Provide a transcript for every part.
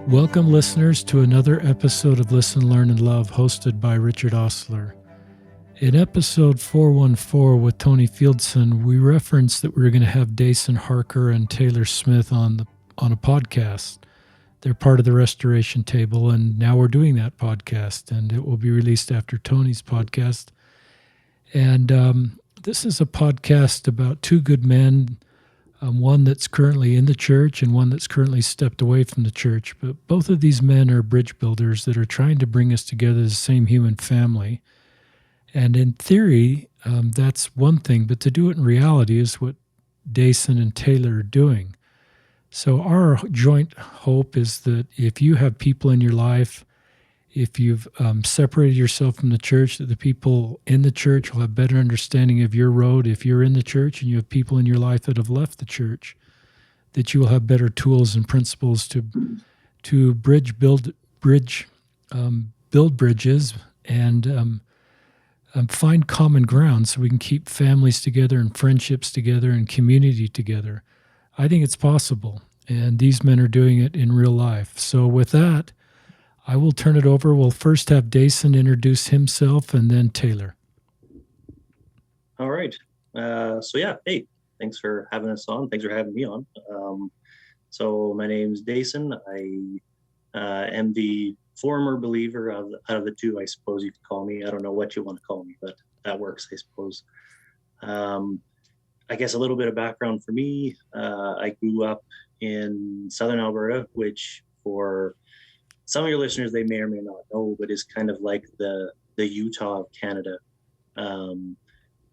Welcome, listeners, to another episode of Listen, Learn, and Love, hosted by Richard Ostler. In episode 414 with Tony Fieldson, we referenced that we were going to have Dason Harker and Taylor Smith on a podcast. They're part of the Restoration Table, and now we're doing that podcast, and it will be released after Tony's podcast. And this is a podcast about two good men, one that's currently in the church and one that's currently stepped away from the church. But both of these men are bridge builders that are trying to bring us together as the same human family. And in theory, that's one thing, but to do it in reality is what Dason and Taylor are doing. So our joint hope is that if you have people in your life, if you've separated yourself from the church, that the people in the church will have better understanding of your road. If you're in the church and you have people in your life that have left the church, that you will have better tools and principles to build bridges and find common ground so we can keep families together and friendships together and community together. I think it's possible, and these men are doing it in real life. So with that, I will turn it over. We'll first have Dason introduce himself and then Taylor. All right. Hey, thanks for having us on. Thanks for having me on. So my name's Dason. I am the former believer out of the two, I suppose you could call me. I don't know what you want to call me, but that works, I suppose. I guess a little bit of background for me. I grew up in Southern Alberta, which for some of your listeners, they may or may not know, but is kind of like the Utah of Canada.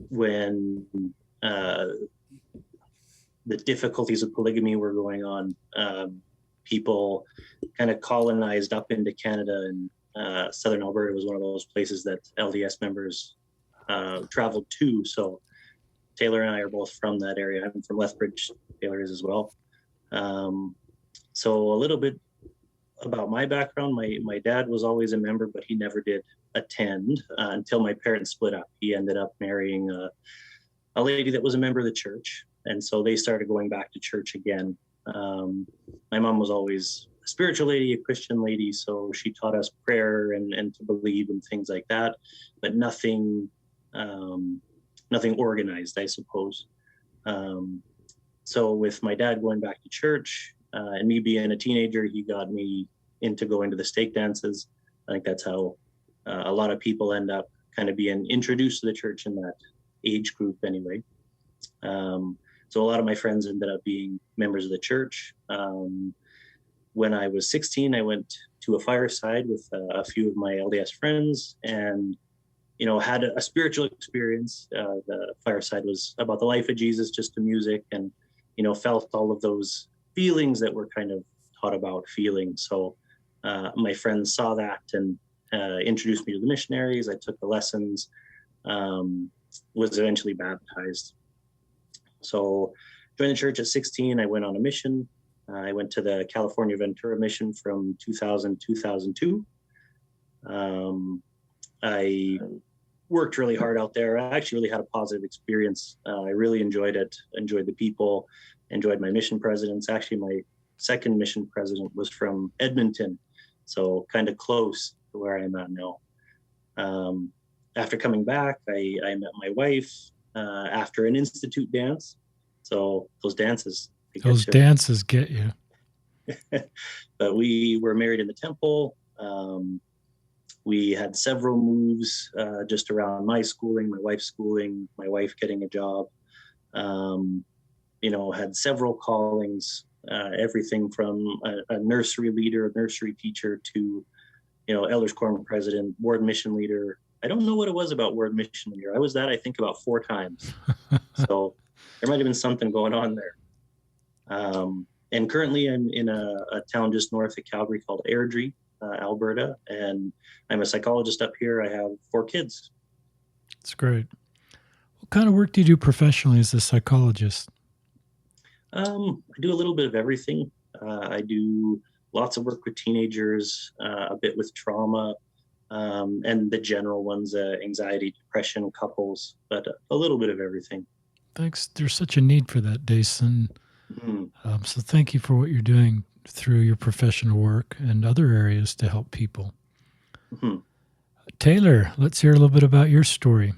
When the difficulties of polygamy were going on, people kind of colonized up into Canada, and Southern Alberta was one of those places that LDS members traveled to. So Taylor and I are both from that area. I'm from Lethbridge. Taylor is as well. So a little bit about my background. My dad was always a member, but he never did attend until my parents split up. He ended up marrying a lady that was a member of the church, and so they started going back to church again. My mom was always a spiritual lady, a Christian lady, so she taught us prayer and to believe and things like that, but nothing organized, I suppose. So with my dad going back to church, and me being a teenager, he got me into going to the stake dances. I think that's how a lot of people end up kind of being introduced to the church in that age group anyway. So a lot of my friends ended up being members of the church. When I was 16, I went to a fireside with a few of my LDS friends and, had a spiritual experience. The fireside was about the life of Jesus, just the music, and, felt all of those feelings that we're kind of taught about feeling. So my friends saw that and introduced me to the missionaries. I took the lessons, was eventually baptized. So joined the church at 16. I went on a mission. I went to the California Ventura mission from 2000 to 2002. I worked really hard out there. I actually really had a positive experience. I really enjoyed it, enjoyed the people, enjoyed my mission presidents. Actually, my second mission president was from Edmonton, so kind of close to where I'm at now. After coming back, I met my wife after an institute dance. So those dances get you. But we were married in the temple. We had several moves just around my schooling, my wife's schooling, my wife getting a job. Had several callings, everything from a nursery leader, a nursery teacher to, elders quorum president, ward mission leader. I don't know what it was about ward mission leader. I was that, I think, about 4 times. So there might have been something going on there. And currently I'm in a town just north of Calgary called Airdrie, Alberta, and I'm a psychologist up here. I have 4 kids. That's great. What kind of work do you do professionally as a psychologist? I do a little bit of everything. I do lots of work with teenagers, a bit with trauma, and the general ones, anxiety, depression, couples, but a little bit of everything. Thanks. There's such a need for that, Dason. So thank you for what you're doing through your professional work and other areas to help people. Mhm. Taylor, let's hear a little bit about your story.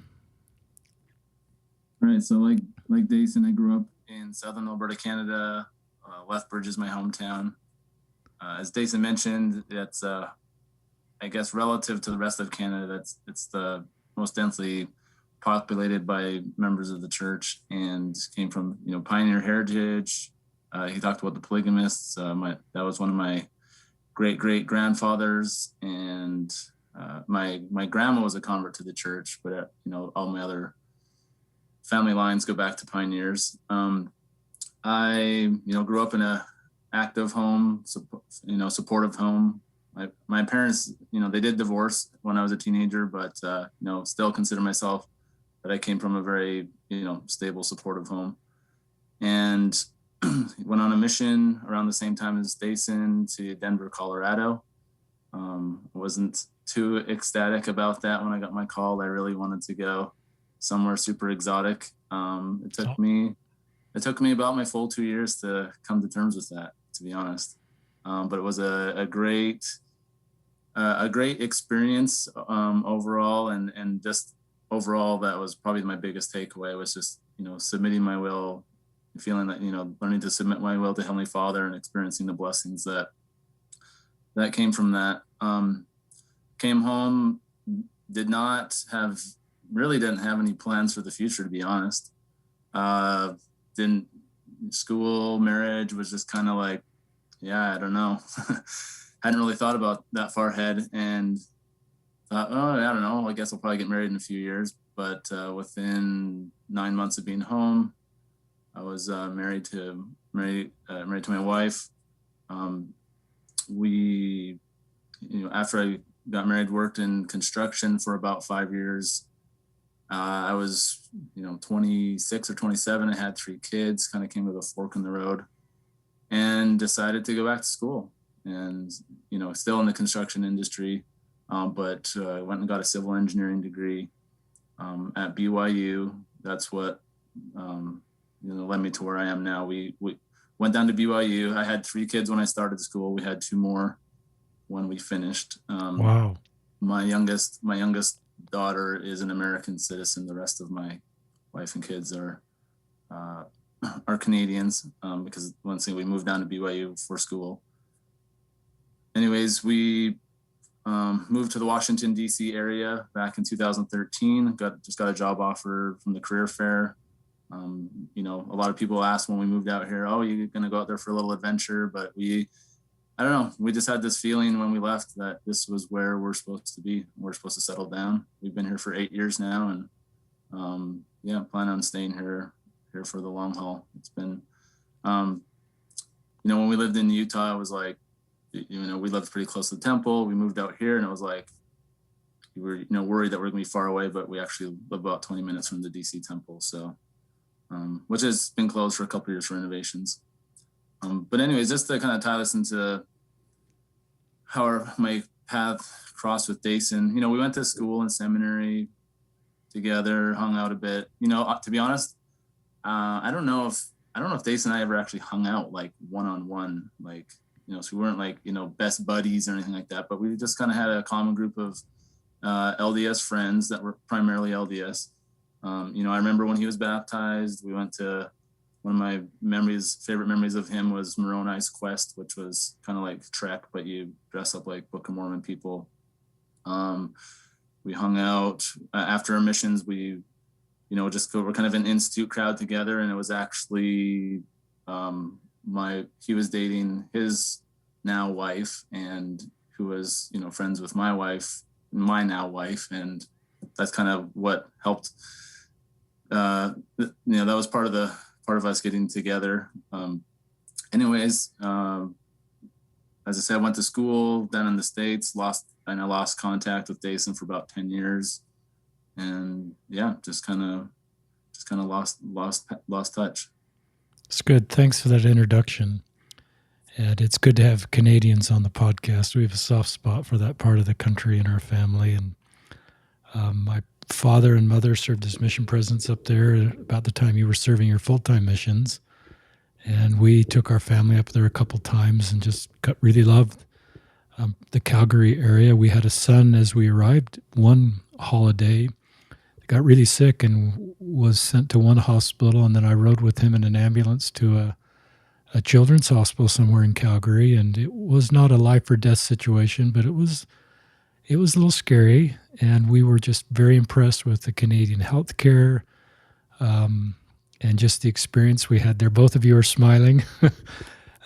All right, so like Dason, I grew up in southern Alberta, Canada. Lethbridge is my hometown. As Dason mentioned, it's I guess relative to the rest of Canada, it's the most densely populated by members of the church, and came from pioneer heritage. He talked about the polygamists. That was one of my great grandfathers, and my grandma was a convert to the church, but all my other family lines go back to pioneers. I grew up in a active home, supportive home. My parents, they did divorce when I was a teenager, but still consider myself that I came from a very stable, supportive home. And went on a mission around the same time as Dason to Denver, Colorado. Wasn't too ecstatic about that when I got my call. I really wanted to go somewhere super exotic. It took me about my full 2 years to come to terms with that, to be honest. But it was a great experience overall, and just overall, that was probably my biggest takeaway, was just submitting my will, feeling that learning to submit my will to Heavenly Father, and experiencing the blessings that came from that. Came home, didn't have any plans for the future, to be honest. School, marriage was just kind of like, yeah, I don't know. Hadn't really thought about that far ahead, and thought, oh, I don't know, I guess I'll probably get married in a few years. But within 9 months of being home, I was married to my wife. We, after I got married, worked in construction for about 5 years. I was, 26 or 27. I had 3 kids, kind of came with a fork in the road, and decided to go back to school. And, still in the construction industry, but went and got a civil engineering degree at BYU. That's what, led me to where I am now. We went down to BYU. I had 3 kids when I started school. We had 2 more when we finished. Wow. My youngest daughter is an American citizen. The rest of my wife and kids are Canadians, because once we moved down to BYU for school. Anyways, we moved to the Washington, D.C. area back in 2013. Just got a job offer from the career fair. A lot of people asked when we moved out here, oh, you're going to go out there for a little adventure. But I don't know, we just had this feeling when we left that this was where we're supposed to be. We're supposed to settle down. We've been here for 8 years now, and plan on staying here for the long haul. It's been, when we lived in Utah, it was like, we lived pretty close to the temple. We moved out here, and it was like, we were, worried that we're going to be far away, but we actually live about 20 minutes from the DC temple. So, which has been closed for a couple of years for renovations. But anyways, just to kind of tie this into how my path crossed with Dason, we went to school and seminary together, hung out a bit. To be honest, I don't know if Dason and I ever actually hung out like one-on-one, like, so we weren't like, best buddies or anything like that, but we just kind of had a common group of LDS friends that were primarily LDS. I remember when he was baptized, we went to one of my favorite memories of him was Moroni's Quest, which was kind of like Trek, but you dress up like Book of Mormon people. We hung out after our missions. We, we're kind of an institute crowd together, and it was actually he was dating his now wife, and who was friends with my now wife, and that's kind of what helped. That was part of us getting together. Anyways, as I said, I went to school down in the States, lost contact with Dason for about 10 years. And just kind of lost touch. It's good. Thanks for that introduction. And it's good to have Canadians on the podcast. We have a soft spot for that part of the country in our family. And my father and mother served as mission presidents up there about the time you were serving your full-time missions. And we took our family up there a couple times and just really loved the Calgary area. We had a son as we arrived one holiday, got really sick and was sent to one hospital. And then I rode with him in an ambulance to a children's hospital somewhere in Calgary. And it was not a life or death situation, but it was a little scary. And we were just very impressed with the Canadian healthcare, and just the experience we had there. Both of you are smiling.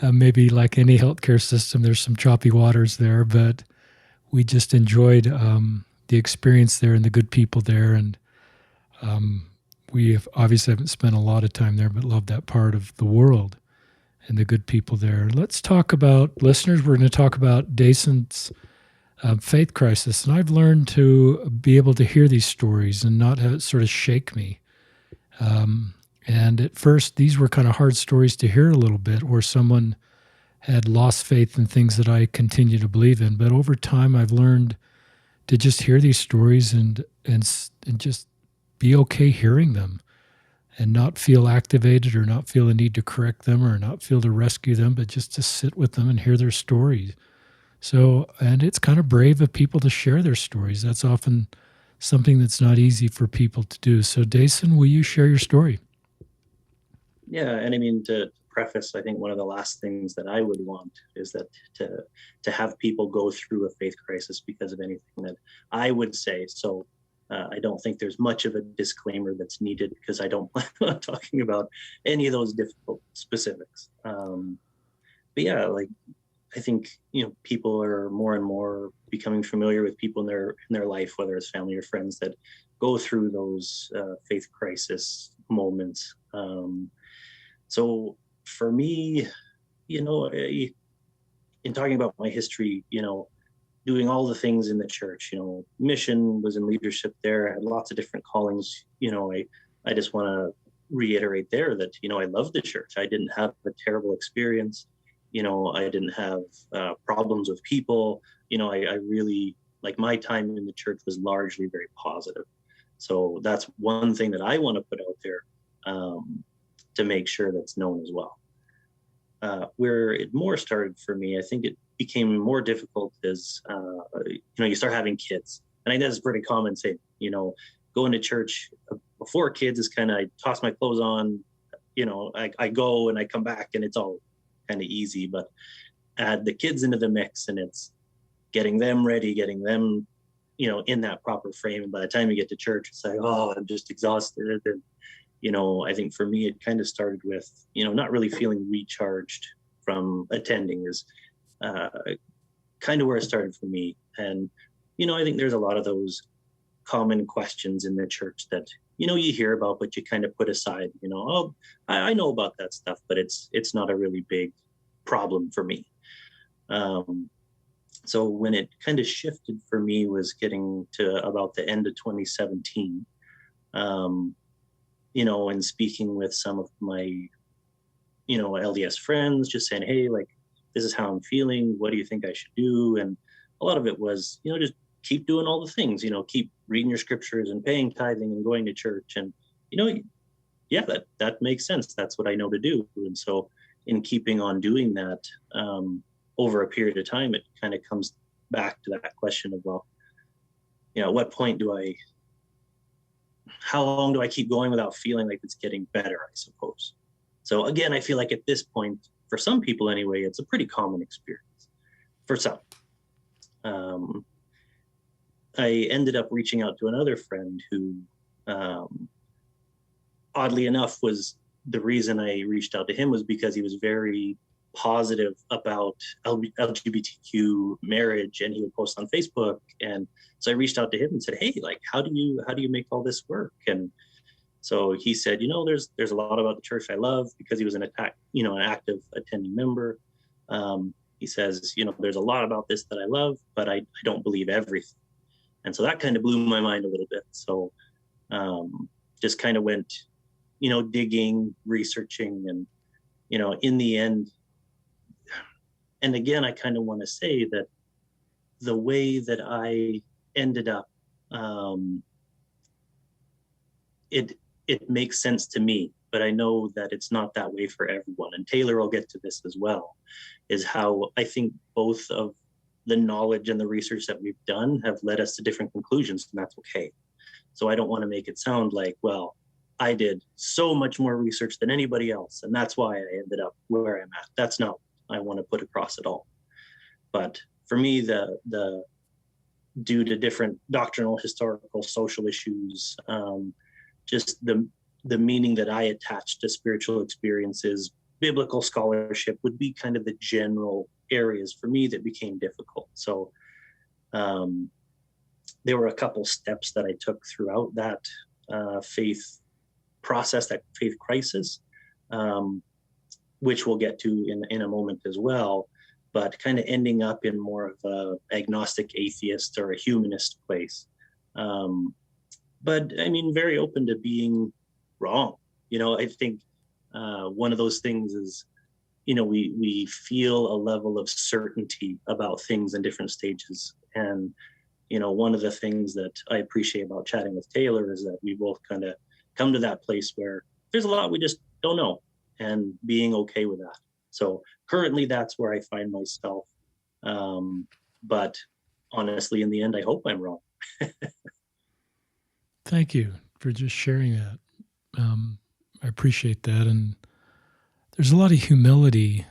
Maybe like any healthcare system, there's some choppy waters there, but we just enjoyed the experience there and the good people there. And we obviously haven't spent a lot of time there, but love that part of the world and the good people there. Let's talk about, listeners, we're going to talk about Dason's faith crisis. And I've learned to be able to hear these stories and not have it sort of shake me. And at first, these were kind of hard stories to hear a little bit, where someone had lost faith in things that I continue to believe in. But over time, I've learned to just hear these stories and just be okay hearing them, and not feel activated or not feel the need to correct them or not feel to rescue them, but just to sit with them and hear their stories. So, and it's kind of brave of people to share their stories. That's often something that's not easy for people to do. So, Dason, will you share your story? Yeah, and I mean, to preface, I think one of the last things that I would want is that to have people go through a faith crisis because of anything that I would say. So I don't think there's much of a disclaimer that's needed, because I don't plan on talking about any of those difficult specifics. But yeah, like, I think, people are more and more becoming familiar with people in their life, whether it's family or friends, that go through those faith crisis moments. So for me, in talking about my history, doing all the things in the church, mission, was in leadership there, I had lots of different callings. I just want to reiterate there that, I love the church. I didn't have a terrible experience. I didn't have problems with people. I really, like, my time in the church was largely very positive. So that's one thing that I want to put out there, to make sure that's known as well. Where it more started for me, I think it became more difficult as, you start having kids. And I think that's a pretty common thing, going to church before kids is kind of, I toss my clothes on, I go and I come back and it's all kind of easy. But add the kids into the mix and it's getting them ready, getting them, in that proper frame. And by the time you get to church, it's like, oh, I'm just exhausted. And I think for me, it kind of started with, not really feeling recharged from attending is kind of where it started for me. And, I think there's a lot of those common questions in the church that, you hear about, but you kind of put aside, oh, I know about that stuff, but it's not a really big problem for me. So when it kind of shifted for me was getting to about the end of 2017, and speaking with some of my, LDS friends, just saying, hey, like, this is how I'm feeling. What do you think I should do? And a lot of it was, just keep doing all the things, keep reading your scriptures and paying tithing and going to church. And, yeah, that makes sense. That's what I know to do. And so in keeping on doing that, over a period of time, it kind of comes back to that question of, well, at what point how long do I keep going without feeling like it's getting better, I suppose. So again, I feel like at this point, for some people anyway, it's a pretty common experience. For some. I ended up reaching out to another friend who, oddly enough, was the reason I reached out to him was because he was very positive about LGBTQ marriage, and he would post on Facebook. And so I reached out to him and said, hey, like, how do you make all this work? And so he said, there's a lot about the church I love, because he was an active attending member. He says, there's a lot about this that I love, but I don't believe everything. And so that kind of blew my mind a little bit. So just kind of went, digging, researching, and, in the end, and again, I kind of want to say that the way that I ended up, it makes sense to me. but I know that it's not that way for everyone. And Taylor will get to this as well, is how I think both of the knowledge and the research that we've done have led us to different conclusions, and that's okay. So I don't want to make it sound like, well, I did so much more research than anybody else, and that's why I ended up where I'm at. That's not what I want to put across at all. But for me, the due to different doctrinal, historical, social issues, just the meaning that I attach to spiritual experiences, biblical scholarship would be kind of the general areas for me that became difficult. So there were a couple steps that I took throughout that faith process, that faith crisis, which we'll get to in a moment as well, but kind of ending up in more of a agnostic atheist or a humanist place. But I mean, very open to being wrong. I think one of those things is, we feel a level of certainty about things in different stages. And, one of the things that I appreciate about chatting with Taylor is that we both kind of come to that place where there's a lot we just don't know, and being okay with that. So currently that's where I find myself. But honestly, in the end, I hope I'm wrong. Thank you for just sharing that. I appreciate that. And there's a lot of humility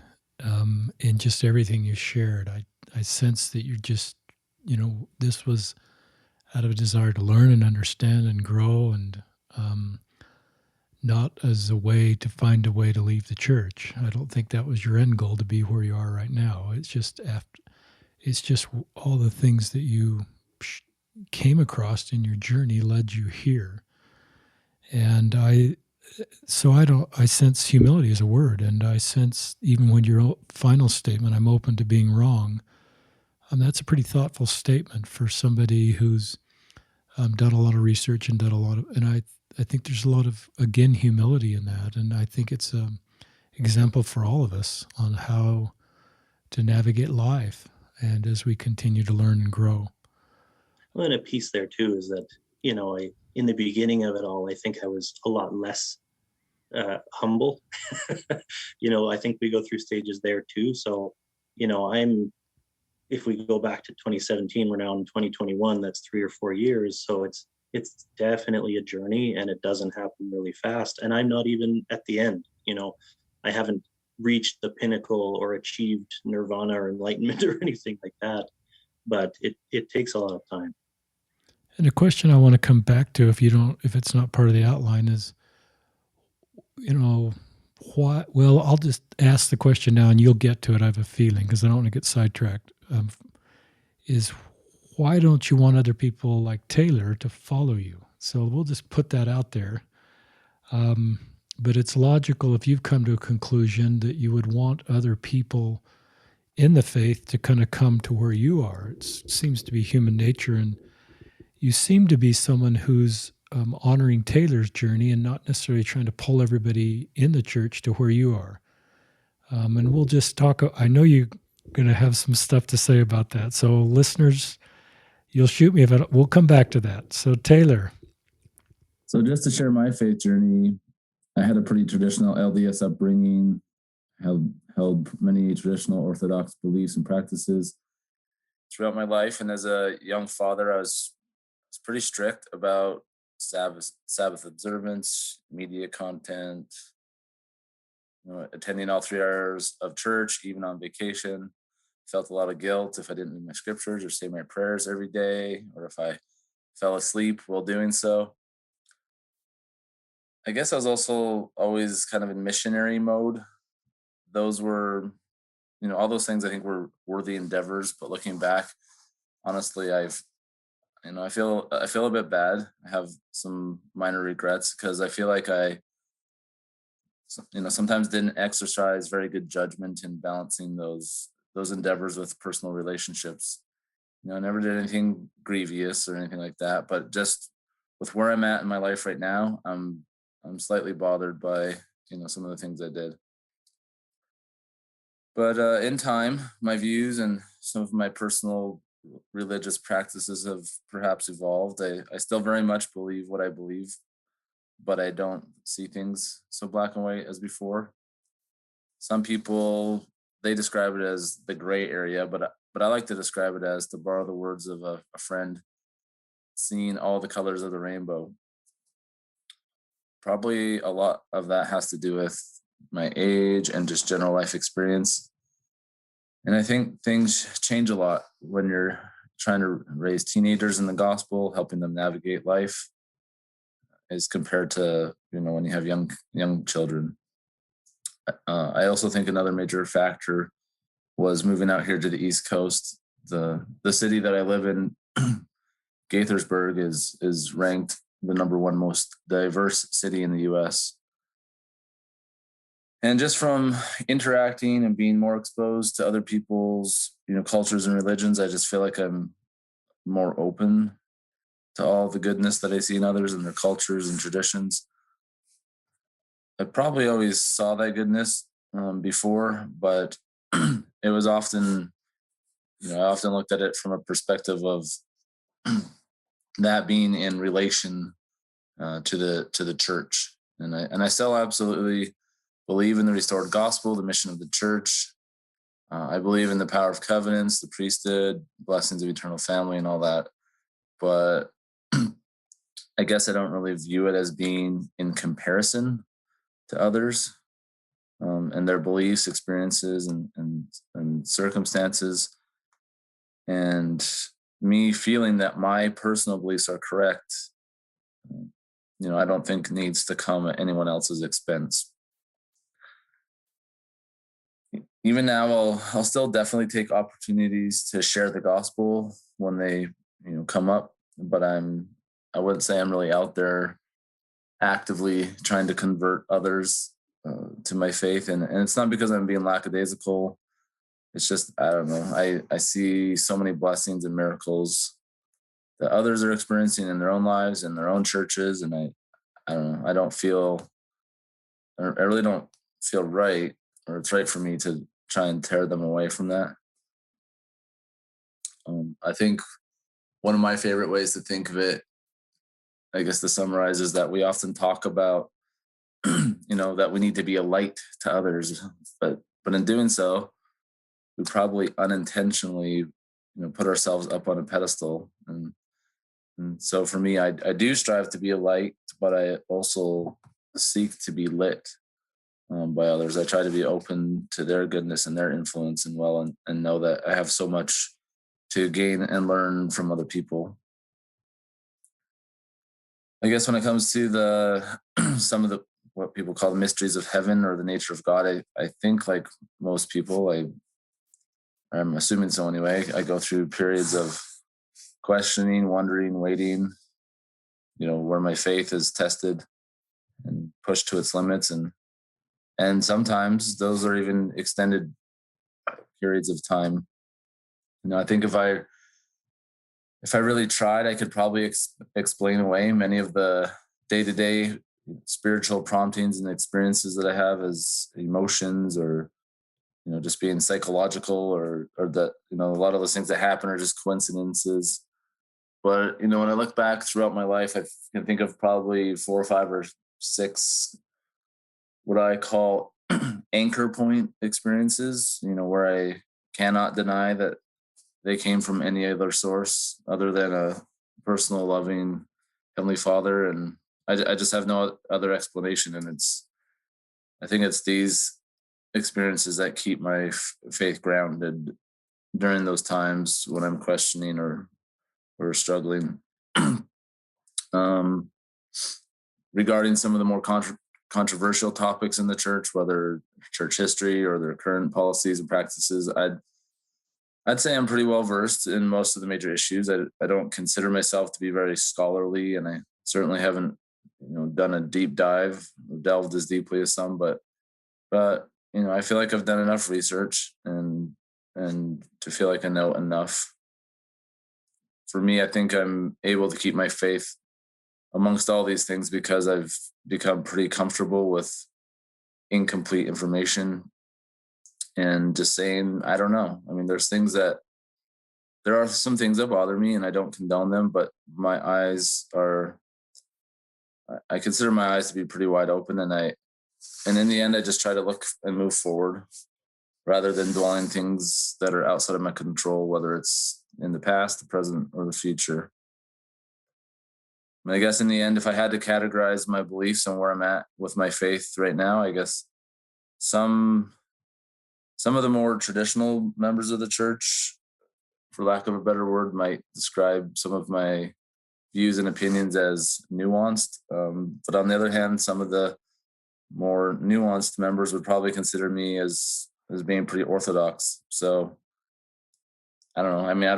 in just everything you shared. I sense that you're just, this was out of a desire to learn and understand and grow, and not as a way to find a way to leave the church. I don't think that was your end goal to be where you are right now. It's just all the things that you came across in your journey led you here. And I sense humility as a word, and I sense even when your final statement, I'm open to being wrong. That's a pretty thoughtful statement for somebody who's done a lot of research and and I think there's a lot of, again, humility in that. And I think it's an example for all of us on how to navigate life and as we continue to learn and grow. Well, and a piece there too is that, in the beginning of it all, I think I was a lot less humble. I think we go through stages there too. So, if we go back to 2017, we're now in 2021, that's 3 or 4 years. So it's definitely a journey, and it doesn't happen really fast. And I'm not even at the end. I haven't reached the pinnacle or achieved nirvana or enlightenment or anything like that. But it takes a lot of time. And a question I want to come back to, if it's not part of the outline, is, why? Well, I'll just ask the question now, and you'll get to it. I have a feeling, because I don't want to get sidetracked. Is why don't you want other people like Taylor to follow you? So we'll just put that out there. But it's logical if you've come to a conclusion that you would want other people in the faith to kind of come to where you are. It seems to be human nature, and you seem to be someone who's honoring Taylor's journey and not necessarily trying to pull everybody in the church to where you are. And we'll just talk. I know you're going to have some stuff to say about that. So listeners, you'll shoot me we'll come back to that. So Taylor. So just to share my faith journey, I had a pretty traditional LDS upbringing, held many traditional Orthodox beliefs and practices throughout my life. And as a young father, I was pretty strict about Sabbath observance, media content, attending all 3 hours of church, even on vacation. Felt a lot of guilt if I didn't read my scriptures or say my prayers every day, or if I fell asleep while doing so. I guess I was also always kind of in missionary mode. Those were, all those things I think were worthy endeavors, but looking back, honestly, I feel a bit bad. I have some minor regrets because I feel like I sometimes didn't exercise very good judgment in balancing those endeavors with personal relationships. I never did anything grievous or anything like that, but just with where I'm at in my life right now, I'm slightly bothered by some of the things I did. But in time, my views and some of my personal religious practices have perhaps evolved. I still very much believe what I believe, but I don't see things so black and white as before. Some people, they describe it as the gray area, but I like to describe it as, to borrow the words of a friend, seeing all the colors of the rainbow. Probably a lot of that has to do with my age and just general life experience. And I think things change a lot when you're trying to raise teenagers in the gospel, helping them navigate life, as compared to, when you have young children. I also think another major factor was moving out here to the East Coast. The city that I live in, Gaithersburg, is ranked the #1 most diverse city in the U.S. And just from interacting and being more exposed to other people's, cultures and religions, I just feel like I'm more open to all the goodness that I see in others and their cultures and traditions. I probably always saw that goodness before, but it was often, I often looked at it from a perspective of that being in relation to the church, and I still absolutely believe in the restored gospel, the mission of the church. I believe in the power of covenants, the priesthood, blessings of eternal family, and all that. But I guess I don't really view it as being in comparison to others and their beliefs, experiences, and circumstances. And me feeling that my personal beliefs are correct, I don't think needs to come at anyone else's expense. Even now, I'll still definitely take opportunities to share the gospel when they, come up. But I wouldn't say I'm really out there actively trying to convert others to my faith, and it's not because I'm being lackadaisical. It's just, I don't know. I see so many blessings and miracles that others are experiencing in their own lives and their own churches, and I don't know. I really don't feel right, or it's right for me to try and tear them away from that. I think one of my favorite ways to think of it, I guess, to summarize, is that we often talk about, that we need to be a light to others, but in doing so, we probably unintentionally, put ourselves up on a pedestal. And so for me, I do strive to be a light, but I also seek to be lit by others. I try to be open to their goodness and their influence and know that I have so much to gain and learn from other people. I guess when it comes to some of the what people call the mysteries of heaven or the nature of God, I think, like most people, I'm assuming so anyway, I go through periods of questioning, wondering, waiting, where my faith is tested and pushed to its limits. And sometimes those are even extended periods of time. I think if I really tried, I could probably explain away many of the day-to-day spiritual promptings and experiences that I have as emotions, or just being psychological, or that a lot of those things that happen are just coincidences. But when I look back throughout my life, I can think of probably 4 or 5 or 6 what I call anchor point experiences, where I cannot deny that they came from any other source other than a personal, loving Heavenly Father. And I just have no other explanation. And I think it's these experiences that keep my faith grounded during those times when I'm questioning or struggling. Regarding some of the more controversial topics in the church, whether church history or their current policies and practices, I'd say I'm pretty well versed in most of the major issues. I don't consider myself to be very scholarly, and I certainly haven't, done a deep dive or delved as deeply as some. But I feel like I've done enough research and to feel like I know enough. For me, I think I'm able to keep my faith amongst all these things because I've become pretty comfortable with incomplete information and just saying, I don't know. I mean, there are some things that bother me and I don't condone them, but my eyes are I consider my eyes to be pretty wide open, and in the end, I just try to look and move forward rather than dwelling things that are outside of my control, whether it's in the past, the present, or the future. I guess in the end, if I had to categorize my beliefs and where I'm at with my faith right now, I guess some of the more traditional members of the church, for lack of a better word, might describe some of my views and opinions as nuanced. But on the other hand, some of the more nuanced members would probably consider me as being pretty orthodox. So I don't know. I mean, I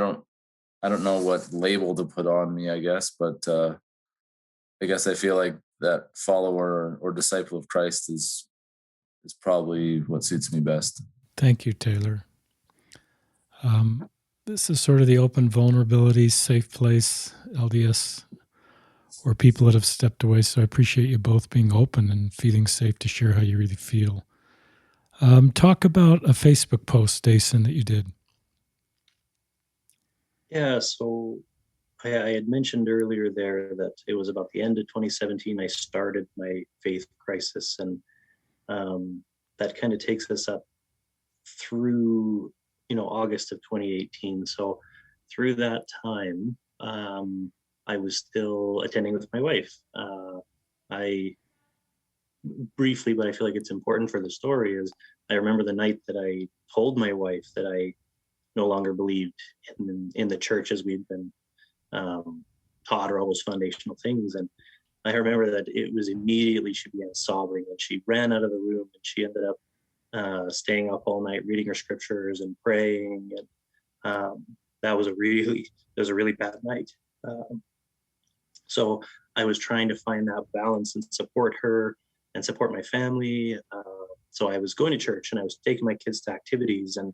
don't know what label to put on me, I guess, but I guess I feel like that follower or disciple of Christ is probably what suits me best. Thank you, Taylor. This is sort of the open vulnerability, safe place, LDS, or people that have stepped away. So I appreciate you both being open and feeling safe to share how you really feel. Talk about a Facebook post, Dason, that you did. Yeah, so I had mentioned earlier there that it was about the end of 2017 I started my faith crisis, and that kind of takes us up through August of 2018. So through that time, I was still attending with my wife. I briefly, but I feel like it's important for the story, is I remember the night that I told my wife that I no longer believed in the church as we'd been taught, or all those foundational things. And I remember that it was immediately she began sobbing, and she ran out of the room, and she ended up staying up all night reading her scriptures and praying. And that was a really bad night. So I was trying to find that balance and support her and support my family. So I was going to church, and I was taking my kids to activities. And,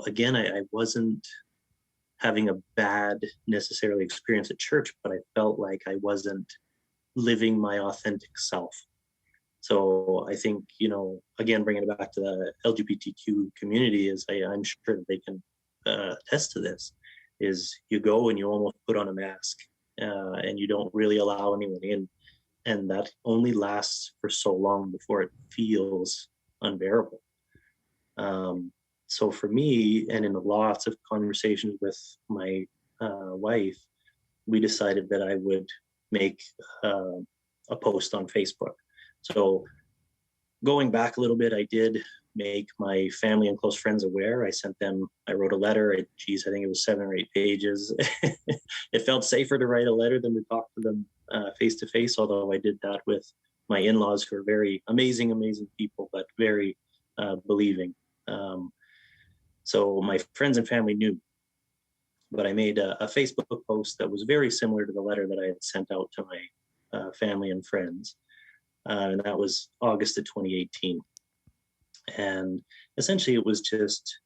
again, I wasn't having a bad necessarily experience at church, but I felt like I wasn't living my authentic self. So I think, again, bringing it back to the LGBTQ community, is I'm sure that they can attest to this, is you go and you almost put on a mask, and you don't really allow anyone in. And that only lasts for so long before it feels unbearable. So for me, and in lots of conversations with my wife, we decided that I would make a post on Facebook. So going back a little bit, I did make my family and close friends aware. I wrote a letter. I think it was 7 or 8 pages. It felt safer to write a letter than to talk to them face to face, although I did that with my in-laws, who are very amazing people, but very believing. So my friends and family knew, but I made a Facebook post that was very similar to the letter that I had sent out to my family and friends. And that was August of 2018. And essentially it was just,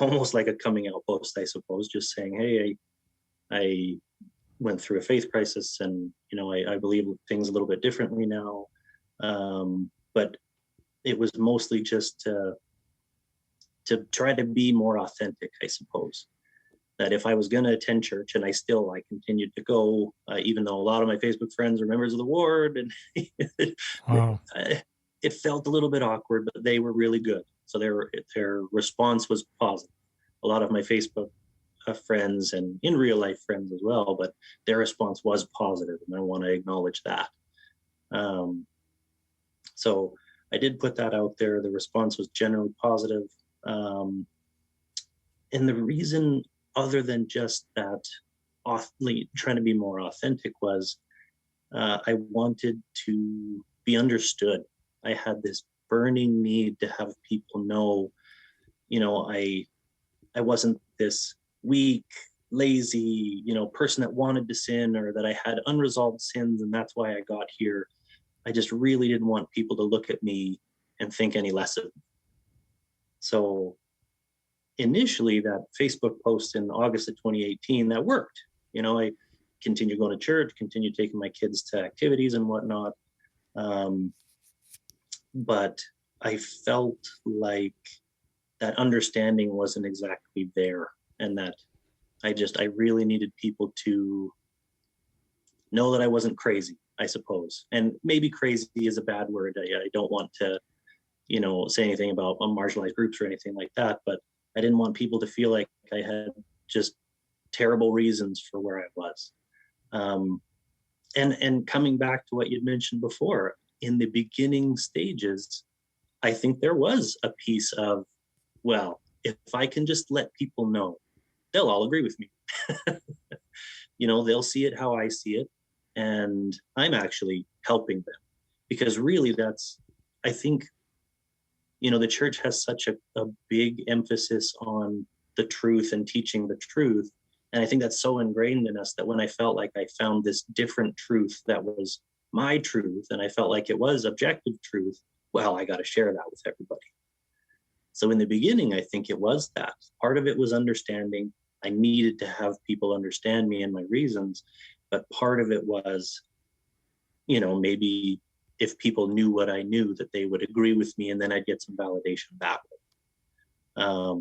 almost like a coming out post, I suppose, just saying, hey, I went through a faith crisis, and, I believe things a little bit differently now. But it was mostly just to try to be more authentic, I suppose. That if I was going to attend church, and I continued to go, even though a lot of my Facebook friends are members of the ward, and Wow. It felt a little bit awkward, but they were really good. So their response was positive. A lot of my Facebook friends, and in real life friends as well, but their response was positive, and I want to acknowledge that. So I did put that out there. The response was generally positive. And the reason, other than just that, trying to be more authentic, was I wanted to be understood. I had this burning need to have people know, I wasn't this weak, lazy, person that wanted to sin, or that I had unresolved sins and that's why I got here. I just really didn't want people to look at me and think any less of me. So initially, that Facebook post in August of 2018, that worked. I continued going to church, continued taking my kids to activities and whatnot. But I felt like that understanding wasn't exactly there, and that I really needed people to know that I wasn't crazy, I suppose. And maybe crazy is a bad word. I don't want to, say anything about marginalized groups or anything like that, but I didn't want people to feel like I had just terrible reasons for where I was. And coming back to what you'd mentioned before, in the beginning stages, I think there was a piece of, well, if I can just let people know, they'll all agree with me. They'll see it how I see it, and I'm actually helping them. Because really, I think, the church has such a big emphasis on the truth and teaching the truth. And I think that's so ingrained in us that when I felt like I found this different truth that was my truth, and I felt like it was objective truth, well, I got to share that with everybody. So in the beginning, I think it was that. Part of it was understanding. I needed to have people understand me and my reasons. But part of it was, maybe if people knew what I knew, that they would agree with me, and then I'd get some validation that way.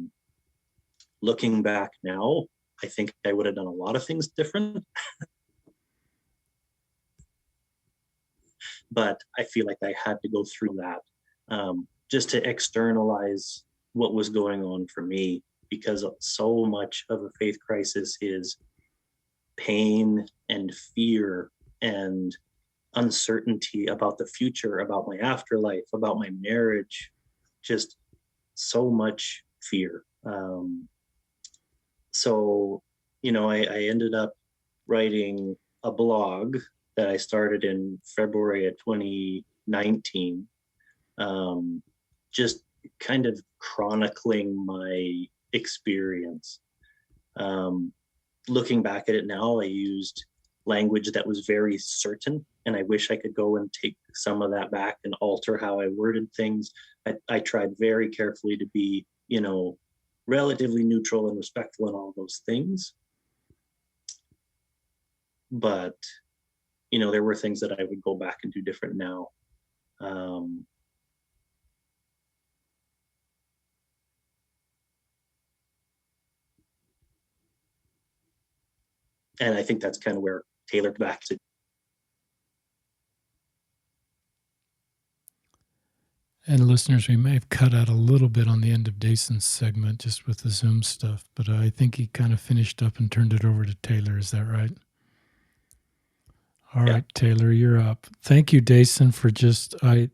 Looking back now, I think I would have done a lot of things different. But I feel like I had to go through that just to externalize what was going on for me, because so much of a faith crisis is pain and fear and uncertainty about the future, about my afterlife, about my marriage, just so much fear. So, I ended up writing a blog that I started in February of 2019, just kind of chronicling my experience. Looking back at it now, I used language that was very certain, and I wish I could go and take some of that back and alter how I worded things. I tried very carefully to be, relatively neutral and respectful and all those things. But, there were things that I would go back and do different now. And I think that's kind of where Taylor back to. And listeners, we may have cut out a little bit on the end of Dason's segment just with the Zoom stuff, but I think he kind of finished up and turned it over to Taylor. Is that right? All right, Taylor, you're up. Thank you, Dason, for I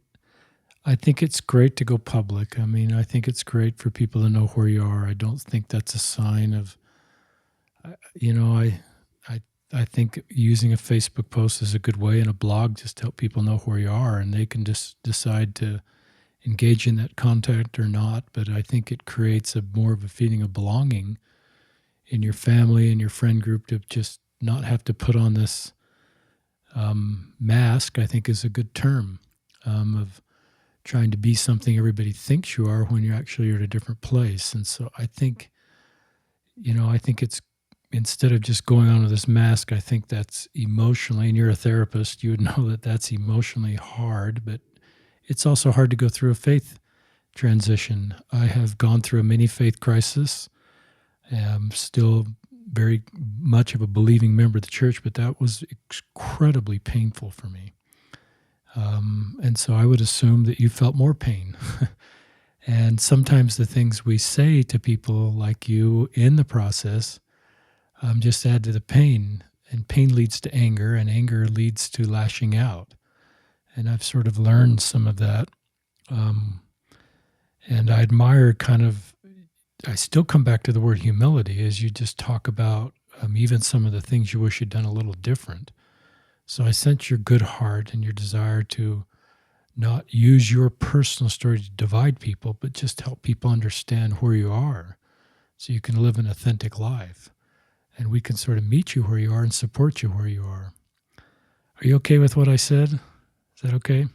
think it's great to go public. I mean, I think it's great for people to know where you are. I don't think that's a sign of, I think using a Facebook post is a good way, and a blog just to help people know where you are, and they can just decide to engage in that content or not. But I think it creates more of a feeling of belonging in your family and your friend group to just not have to put on this mask, I think is a good term, of trying to be something everybody thinks you are when you actually are at a different place. And so I think it's, instead of just going on with this mask, I think that's emotionally, and you're a therapist, you would know that that's emotionally hard, but it's also hard to go through a faith transition. I have gone through a mini faith crisis. I'm still very much of a believing member of the church, but that was incredibly painful for me. And so I would assume that you felt more pain. And sometimes the things we say to people like you in the process just add to the pain. And pain leads to anger, and anger leads to lashing out. And I've sort of learned some of that. And I admire I still come back to the word humility as you just talk about even some of the things you wish you'd done a little different. So I sense your good heart and your desire to not use your personal story to divide people, but just help people understand where you are so you can live an authentic life. And we can sort of meet you where you are and support you where you are. Are you okay with what I said? Is that okay?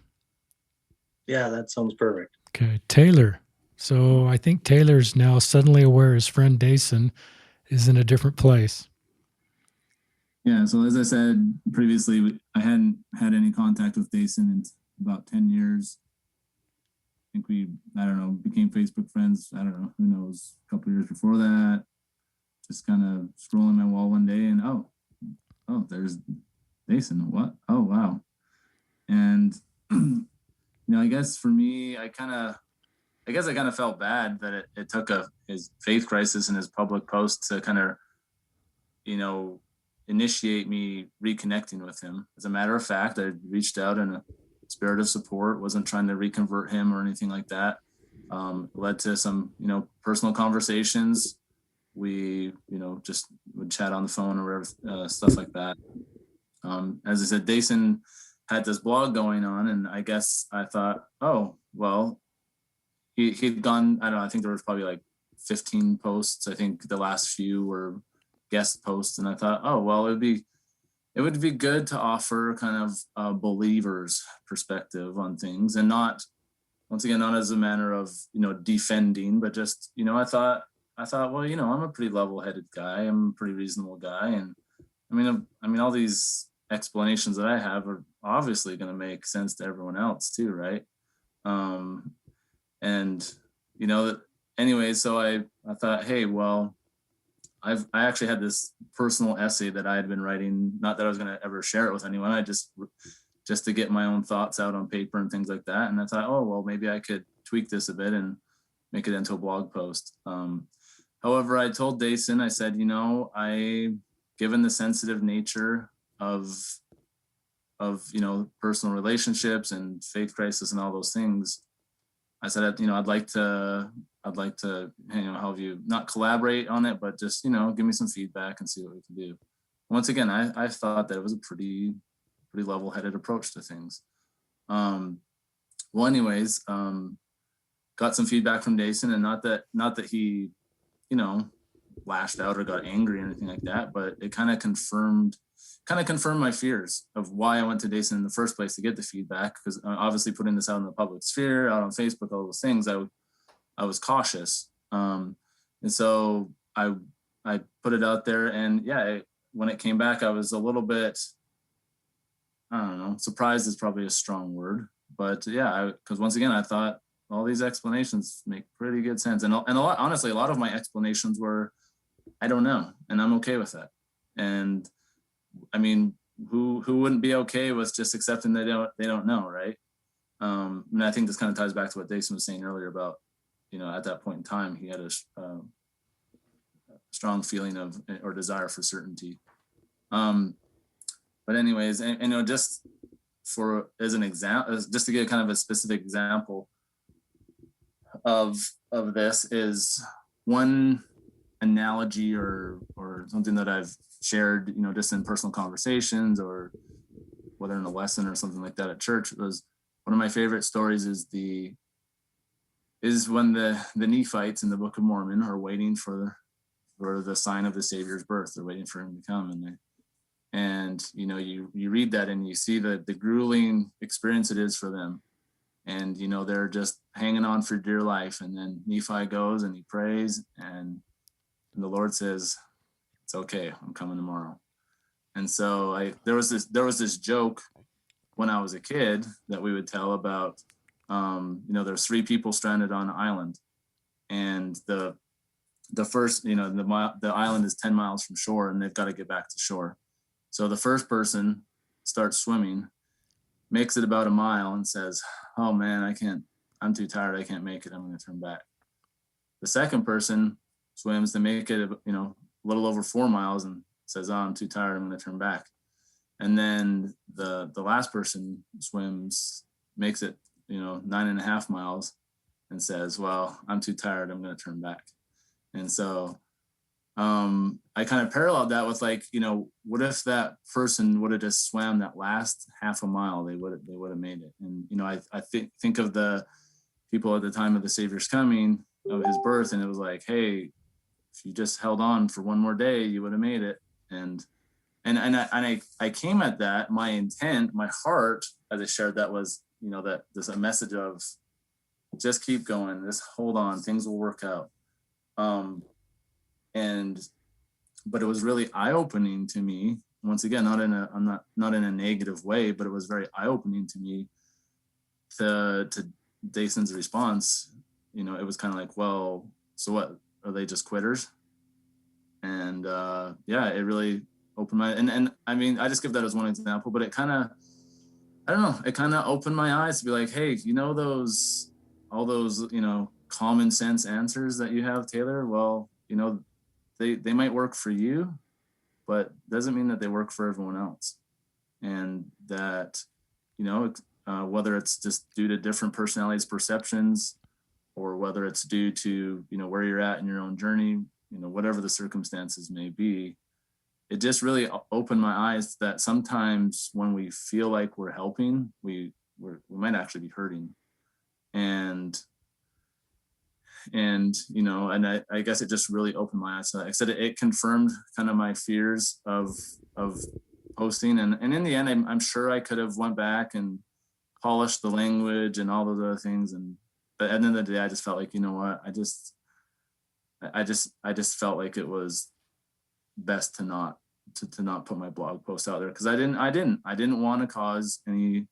Yeah, that sounds perfect. Okay, Taylor. So I think Taylor's now suddenly aware his friend Dason is in a different place. Yeah, so as I said previously, I hadn't had any contact with Dason in about 10 years. I think became Facebook friends. I don't know, who knows, a couple of years before that. Just kind of scrolling my wall one day and, oh, there's Dason, what? Oh, wow. And, I guess for me, I kind of felt bad that it took his faith crisis and his public post to kind of, initiate me reconnecting with him. As a matter of fact, I reached out in a spirit of support, wasn't trying to reconvert him or anything like that. Led to some, personal conversations. We, just would chat on the phone or whatever, stuff like that. As I said, Dason had this blog going on, and I guess I thought, oh, well, he'd gone, I don't know, I think there was probably like 15 posts. I think the last few were guest posts. And I thought, oh, well, it would be good to offer kind of a believer's perspective on things, and not, once again, not as a manner of, defending, but just, I thought, well, I'm a pretty level-headed guy. I'm a pretty reasonable guy. And I mean, all these explanations that I have are obviously going to make sense to everyone else too, right? And anyway, so I thought, hey, well, I actually had this personal essay that I had been writing, not that I was going to ever share it with anyone. I just to get my own thoughts out on paper and things like that. And I thought, oh, well, maybe I could tweak this a bit and make it into a blog post. However, I told Dason, I said, given the sensitive nature of personal relationships and faith crisis and all those things, I said, I'd like to have you not collaborate on it, but just give me some feedback and see what we can do. Once again, I thought that it was a pretty level-headed approach to things. Well, anyways, got some feedback from Dason, and not that he lashed out or got angry or anything like that, but it kind of confirmed my fears of why I went to Dason in the first place, to get the feedback, because obviously putting this out in the public sphere, out on Facebook, all those things, I was cautious. And so I put it out there, and when it came back, I was a little bit, I don't know, surprised is probably a strong word, but because once again, I thought all these explanations make pretty good sense. And honestly, a lot of my explanations were, I don't know, and I'm okay with that. And I mean, who wouldn't be okay with just accepting they don't know, right? And I think this kind of ties back to what Dason was saying earlier about, at that point in time, he had a strong feeling of, or desire for certainty. But anyways, and just as an example, just to give kind of a specific example of this, is one analogy or something that I've shared, just in personal conversations, or whether in a lesson or something like that at church. Was one of my favorite stories is when the Nephites in the Book of Mormon are waiting for the sign of the Savior's birth. They're waiting for him to come, and you read that and you see the grueling experience it is for them, and they're just hanging on for dear life. And then Nephi goes and he prays, and the Lord says, "It's okay, I'm coming tomorrow." And so there was this joke when I was a kid that we would tell about, there's 3 people stranded on an island, and the first, the island is 10 miles from shore, and they've got to get back to shore. So the first person starts swimming, makes it about a mile, and says, "Oh man, I'm too tired, I can't make it, I'm going to turn back." The second person swims to make it, a little over 4 miles, and says, "Oh, I'm too tired, I'm going to turn back." And then the last person swims, makes it, 9.5 miles, and says, "Well, I'm too tired, I'm going to turn back." And so I kind of paralleled that with, like, what if that person would have just swam that last half a mile? They would have made it. And I think of the people at the time of the Savior's coming, of his birth, and it was like, hey, if you just held on for one more day, you would have made it. And I came at that, my intent, my heart, as I shared that, was, that there's a message of just keep going, just hold on, things will work out. But it was really eye-opening to me, once again, not in a negative way, but it was very eye-opening to me to Dason's response. It was kind of like, well, so what, are they just quitters? And it really opened my, and I mean, I just give that as one example, but it kind of, I don't know, it kind of opened my eyes to be like, hey, you know, all those, you know, common sense answers that you have, Taylor, well, you know, they might work for you, but doesn't mean that they work for everyone else. And that, you know, whether it's just due to different personalities, perceptions, or whether it's due to, you know, where you're at in your own journey, you know, whatever the circumstances may be, it just really opened my eyes that sometimes when we feel like we're helping, we might actually be hurting. And you know, and I guess it just really opened my eyes. So like I said, it confirmed kind of my fears of posting, and in the end, I'm sure I could have went back and polished the language and all those other things, but at the end of the day, I just felt like, you know what, I just felt like it was best to not put my blog post out there, because I didn't want to cause any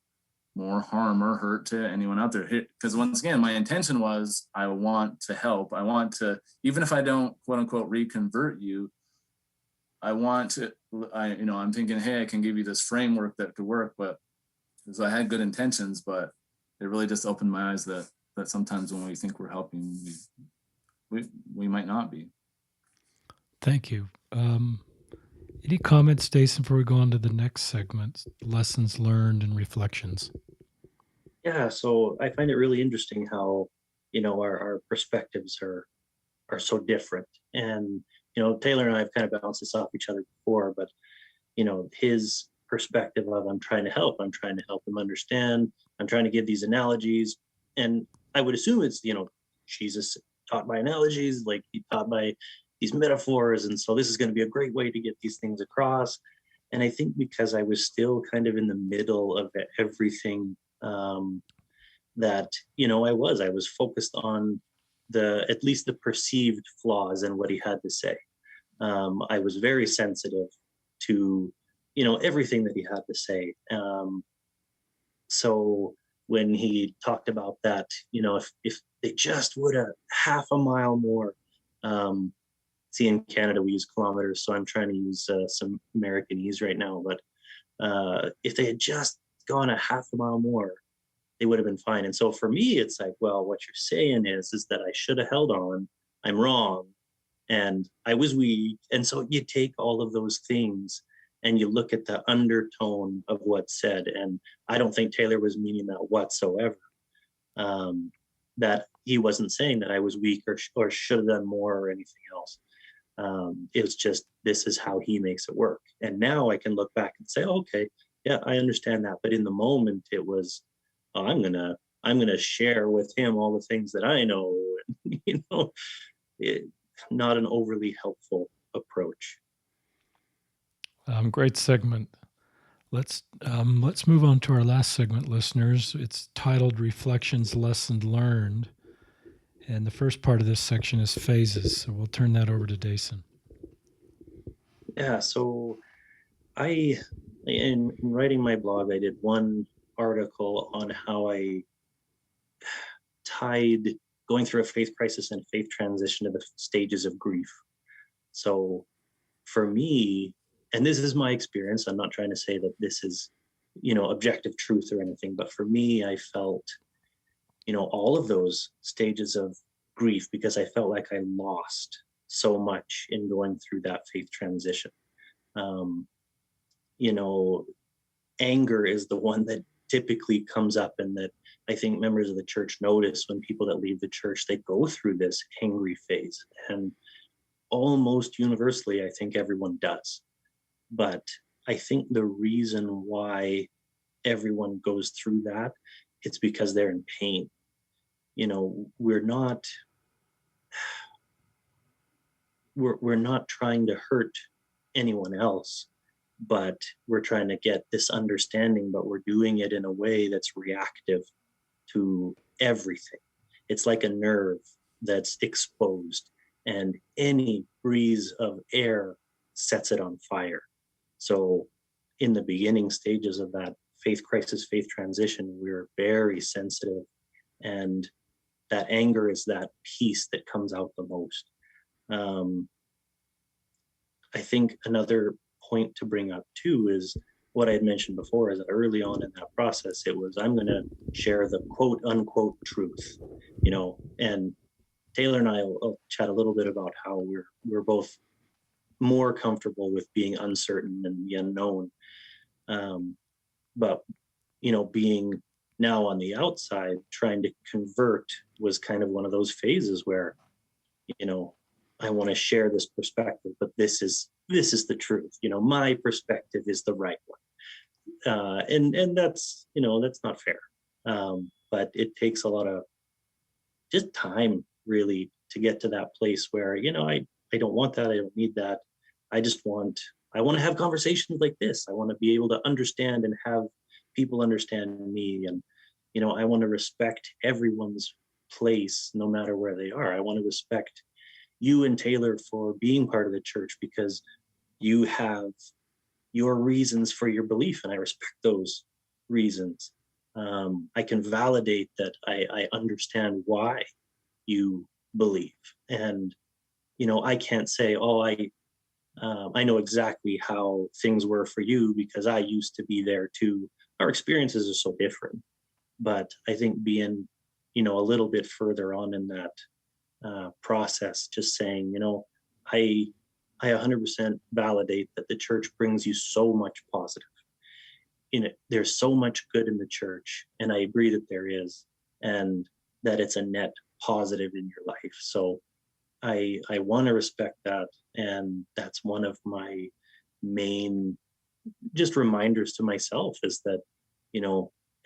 more harm or hurt to anyone out there, because once again, my intention was, I want to help. I want to, even if I don't quote unquote reconvert you, I want to, you know, I'm thinking, hey, I can give you this framework that could work. But so I had good intentions, but it really just opened my eyes that sometimes when we think we're helping, we might not be. Thank you. Any comments, Dason, before we go on to the next segment, lessons learned and reflections? Yeah, so I find it really interesting how, you know, our perspectives are so different. And, you know, Taylor and I have kind of bounced this off each other before, but, you know, his perspective of I'm trying to help him understand, I'm trying to give these analogies. And I would assume it's, you know, Jesus taught by analogies, like he taught by these metaphors. And so this is going to be a great way to get these things across. And I think because I was still kind of in the middle of everything, that, you know, I was focused on at least the perceived flaws in what he had to say. I was very sensitive to, you know, everything that he had to say. So when he talked about that, you know, if they just would have half a mile more, see, in Canada we use kilometers, so I'm trying to use some Americanese right now, but if they had just gone a half a mile more, they would have been fine. And so for me, it's like, well, what you're saying is that I should have held on. I'm wrong. And I was weak. And so you take all of those things and you look at the undertone of what's said. And I don't think Taylor was meaning that whatsoever. That he wasn't saying that I was weak or should have done more or anything else. It was just, this is how he makes it work. And now I can look back and say, oh, okay, yeah, I understand that. But in the moment, it was, oh, I'm gonna share with him all the things that I know. You know, not an overly helpful approach. Great segment. Let's move on to our last segment, listeners. It's titled "Reflections, Lessons Learned," and the first part of this section is phases. So we'll turn that over to Dason. Yeah. So in writing my blog, I did one article on how I tied going through a faith crisis and faith transition to the stages of grief. So for me, and this is my experience, I'm not trying to say that this is, you know, objective truth or anything, but for me, I felt, you know, all of those stages of grief because I felt like I lost so much in going through that faith transition. You know, anger is the one that typically comes up, and that I think members of the church notice when people that leave the church, they go through this angry phase. And almost universally, I think everyone does. But I think the reason why everyone goes through that, it's because they're in pain. You know, we're not trying to hurt anyone else, but we're trying to get this understanding, but we're doing it in a way that's reactive to everything. It's like a nerve that's exposed, and any breeze of air sets it on fire. So in the beginning stages of that faith crisis, faith transition, we're very sensitive, and that anger is that piece that comes out the most. I think another point to bring up too is what I had mentioned before, is that early on in that process, it was, I'm going to share the quote unquote truth, and Taylor and I will chat a little bit about how we're both more comfortable with being uncertain and the unknown. But, being now on the outside, trying to convert was kind of one of those phases where, I want to share this perspective, but this is the truth. My perspective is the right one. And that's, that's not fair. But it takes a lot of just time really to get to that place where, I don't want that. I don't need that. I want to have conversations like this. I want to be able to understand and have people understand me. And, I want to respect everyone's place, no matter where they are. I want to respect you and Taylor for being part of the church because you have your reasons for your belief, and I respect those reasons. I can validate that I understand why you believe. And, I can't say, I know exactly how things were for you because I used to be there too. Our experiences are so different. But I think being, a little bit further on in that process, just saying, I 100% validate that the church brings you so much positive. There's so much good in the church, and I agree that there is, and that it's a net positive in your life. So I want to respect that, and that's one of my main just reminders to myself is that,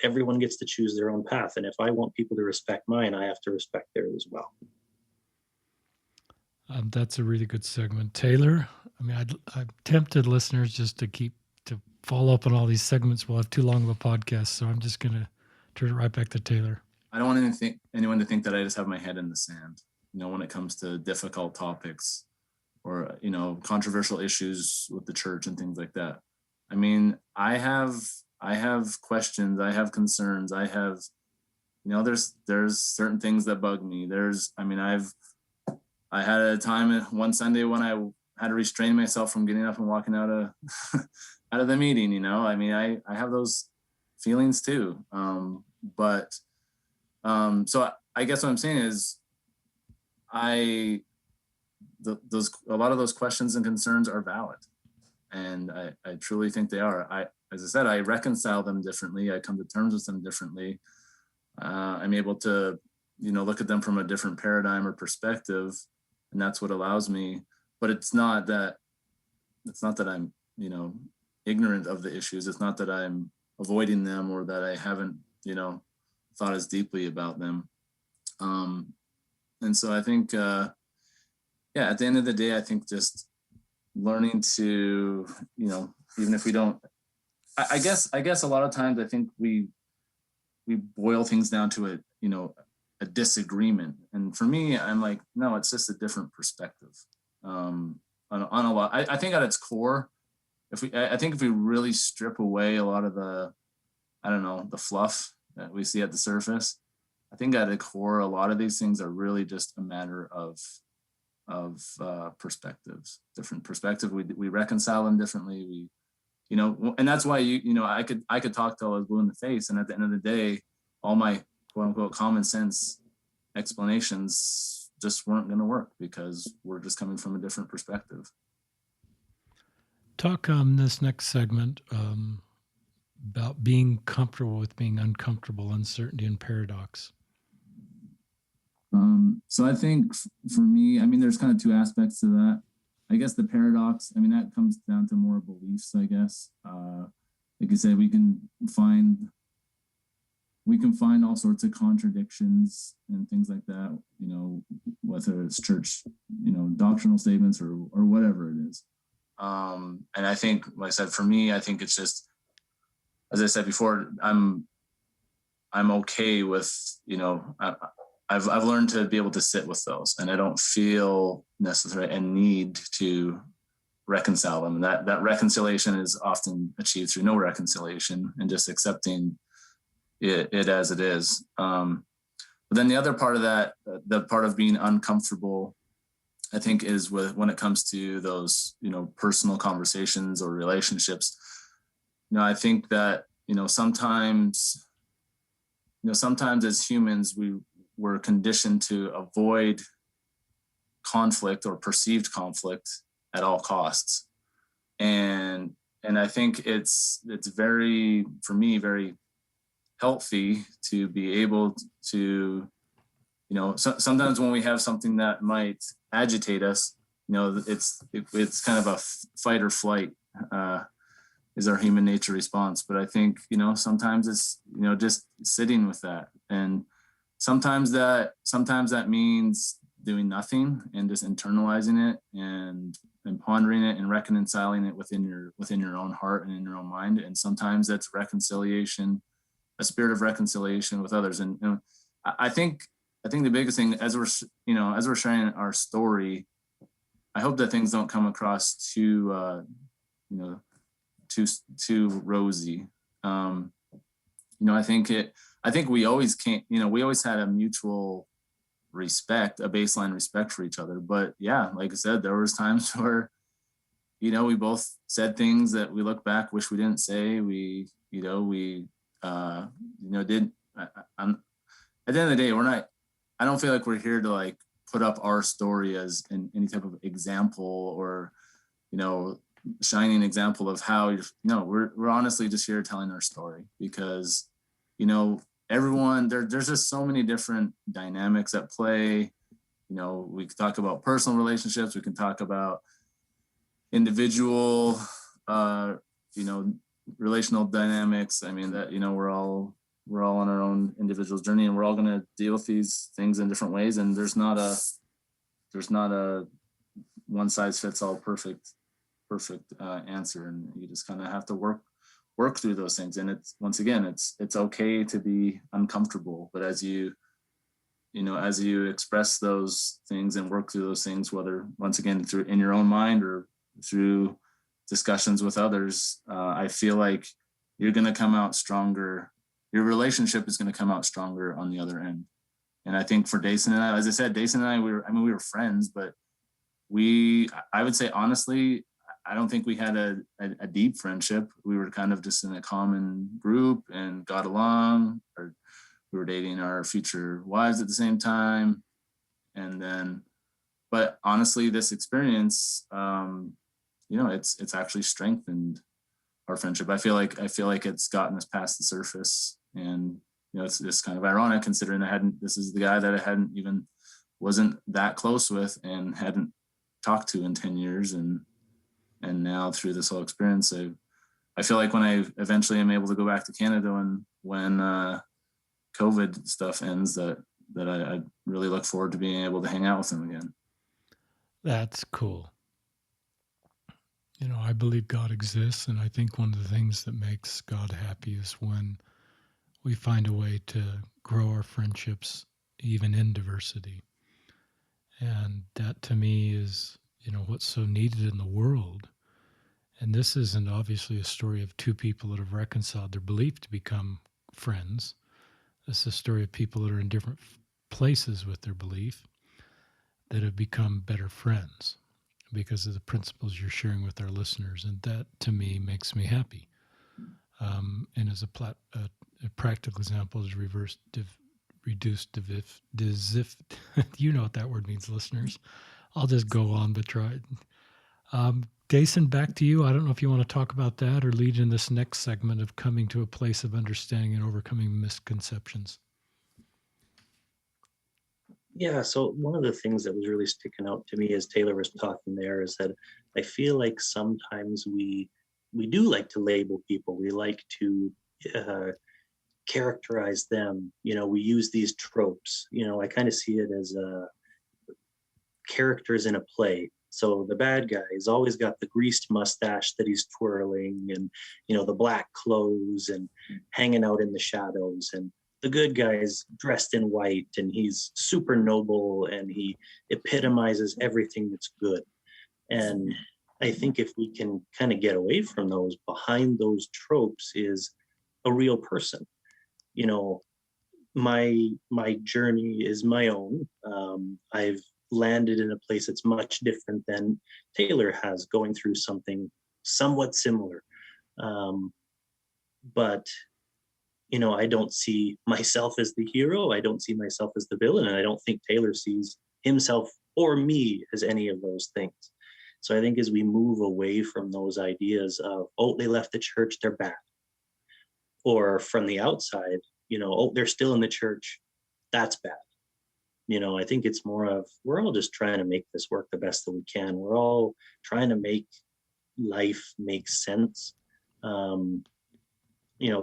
everyone gets to choose their own path, and if I want people to respect mine, I have to respect theirs as well. That's a really good segment, Taylor. I mean, I'm tempted listeners just to follow up on all these segments. We'll have too long of a podcast, so I'm just going to turn it right back to Taylor. I don't want anyone to think that I just have my head in the sand, when it comes to difficult topics or, controversial issues with the church and things like that. I mean, I have questions, I have concerns, I have, there's certain things that bug me. I had a time one Sunday when I had to restrain myself from getting up and walking out of out of the meeting. I have those feelings too. So I guess what I'm saying is a lot of those questions and concerns are valid, and I truly think they are. As I said, I reconcile them differently. I come to terms with them differently. I'm able to, look at them from a different paradigm or perspective, and that's what allows me. But it's not that I'm, ignorant of the issues. It's not that I'm avoiding them or that I haven't, thought as deeply about them. And so I think, at the end of the day, I think just learning to, even if we don't, I guess a lot of times I think we boil things down to a disagreement. And for me, I'm like, no, it's just a different perspective on a lot. I think at its core, I think if we really strip away a lot of the fluff that we see at the surface, I think at the core, a lot of these things are really just a matter of perspectives, different perspective. We reconcile them differently. And that's why I could talk till I was blue in the face, and at the end of the day, all my quote unquote common sense explanations just weren't going to work because we're just coming from a different perspective. Talk this next segment about being comfortable with being uncomfortable, uncertainty, and paradox. So I think for me, there's kind of two aspects to that. I guess the paradox, that comes down to more beliefs, I guess. Like I said, we can find all sorts of contradictions and things like that, whether it's church, doctrinal statements or whatever it is. And I think, like I said, for me, I think it's just, as I said before, I'm okay with, I've learned to be able to sit with those, and I don't feel necessary and need to reconcile them. And that reconciliation is often achieved through no reconciliation and just accepting it as it is. But then the other part of that, the part of being uncomfortable, I think is when it comes to those, personal conversations or relationships, I think that, sometimes as humans, we're conditioned to avoid conflict or perceived conflict at all costs. And I think it's very, for me, very healthy to be able to, sometimes when we have something that might agitate us, it's kind of a fight or flight is our human nature response. But I think, sometimes it's, just sitting with that. And sometimes that means doing nothing and just internalizing it and pondering it and reconciling it within your own heart and in your own mind. And sometimes that's reconciliation, a spirit of reconciliation with others. And I think the biggest thing, as we're sharing our story, I hope that things don't come across too rosy. I think we always we always had a mutual respect, a baseline respect for each other. But yeah, like I said, there was times where, we both said things that we look back, wish we didn't say. We did. I'm, at the end of the day, I don't feel like we're here to like put up our story as any type of example or, shining example of how we're honestly just here telling our story because, everyone there's just so many different dynamics at play. We can talk about personal relationships. We can talk about individual, relational dynamics. I mean that, we're all on our own individual journey and we're all going to deal with these things in different ways. And there's not a one size fits all perfect answer. And you just kind of have to work through those things. And it's okay to be uncomfortable, but as you express those things and work through those things, whether once again through in your own mind or through discussions with others, I feel like you're going to come out stronger. Your relationship is going to come out stronger on the other end. And I think for Dason and I, as I said, Dason and I, we were friends, but I would say honestly, I don't think we had a deep friendship. We were kind of just in a common group and got along. Or we were dating our future wives at the same time. And then, but honestly, this experience, it's actually strengthened our friendship. I feel like it's gotten us past the surface. And, it's just kind of ironic considering this is the guy that I wasn't that close with and hadn't talked to in 10 years. And now through this whole experience, I feel like when I eventually am able to go back to Canada and when COVID stuff ends, that I really look forward to being able to hang out with him again. That's cool. I believe God exists, and I think one of the things that makes God happy is when we find a way to grow our friendships even in diversity. And that to me is, what's so needed in the world. And this isn't obviously a story of two people that have reconciled their belief to become friends. This is a story of people that are in different places with their belief that have become better friends because of the principles you're sharing with our listeners. And that, to me, makes me happy. And as a practical example is reduced you know what that word means, listeners. I'll just go on, but try it. Dason, back to you. I don't know if you want to talk about that or lead in this next segment of coming to a place of understanding and overcoming misconceptions. Yeah, so one of the things that was really sticking out to me as Taylor was talking there is that I feel like sometimes we do like to label people. We like to characterize them. We use these tropes. I kind of see it as characters in a play. So the bad guy's always got the greased mustache that he's twirling and, the black clothes and hanging out in the shadows. And the good guy's dressed in white and he's super noble and he epitomizes everything that's good. And I think if we can kind of get away from those, behind those tropes is a real person. My journey is my own. I've landed in a place that's much different than Taylor has, going through something somewhat similar. But I don't see myself as the hero. I don't see myself as the villain. And I don't think Taylor sees himself or me as any of those things. So I think as we move away from those ideas of, oh, they left the church, they're bad. Or from the outside, oh, they're still in the church, that's bad. I think it's more of, we're all just trying to make this work the best that we can. We're all trying to make life make sense.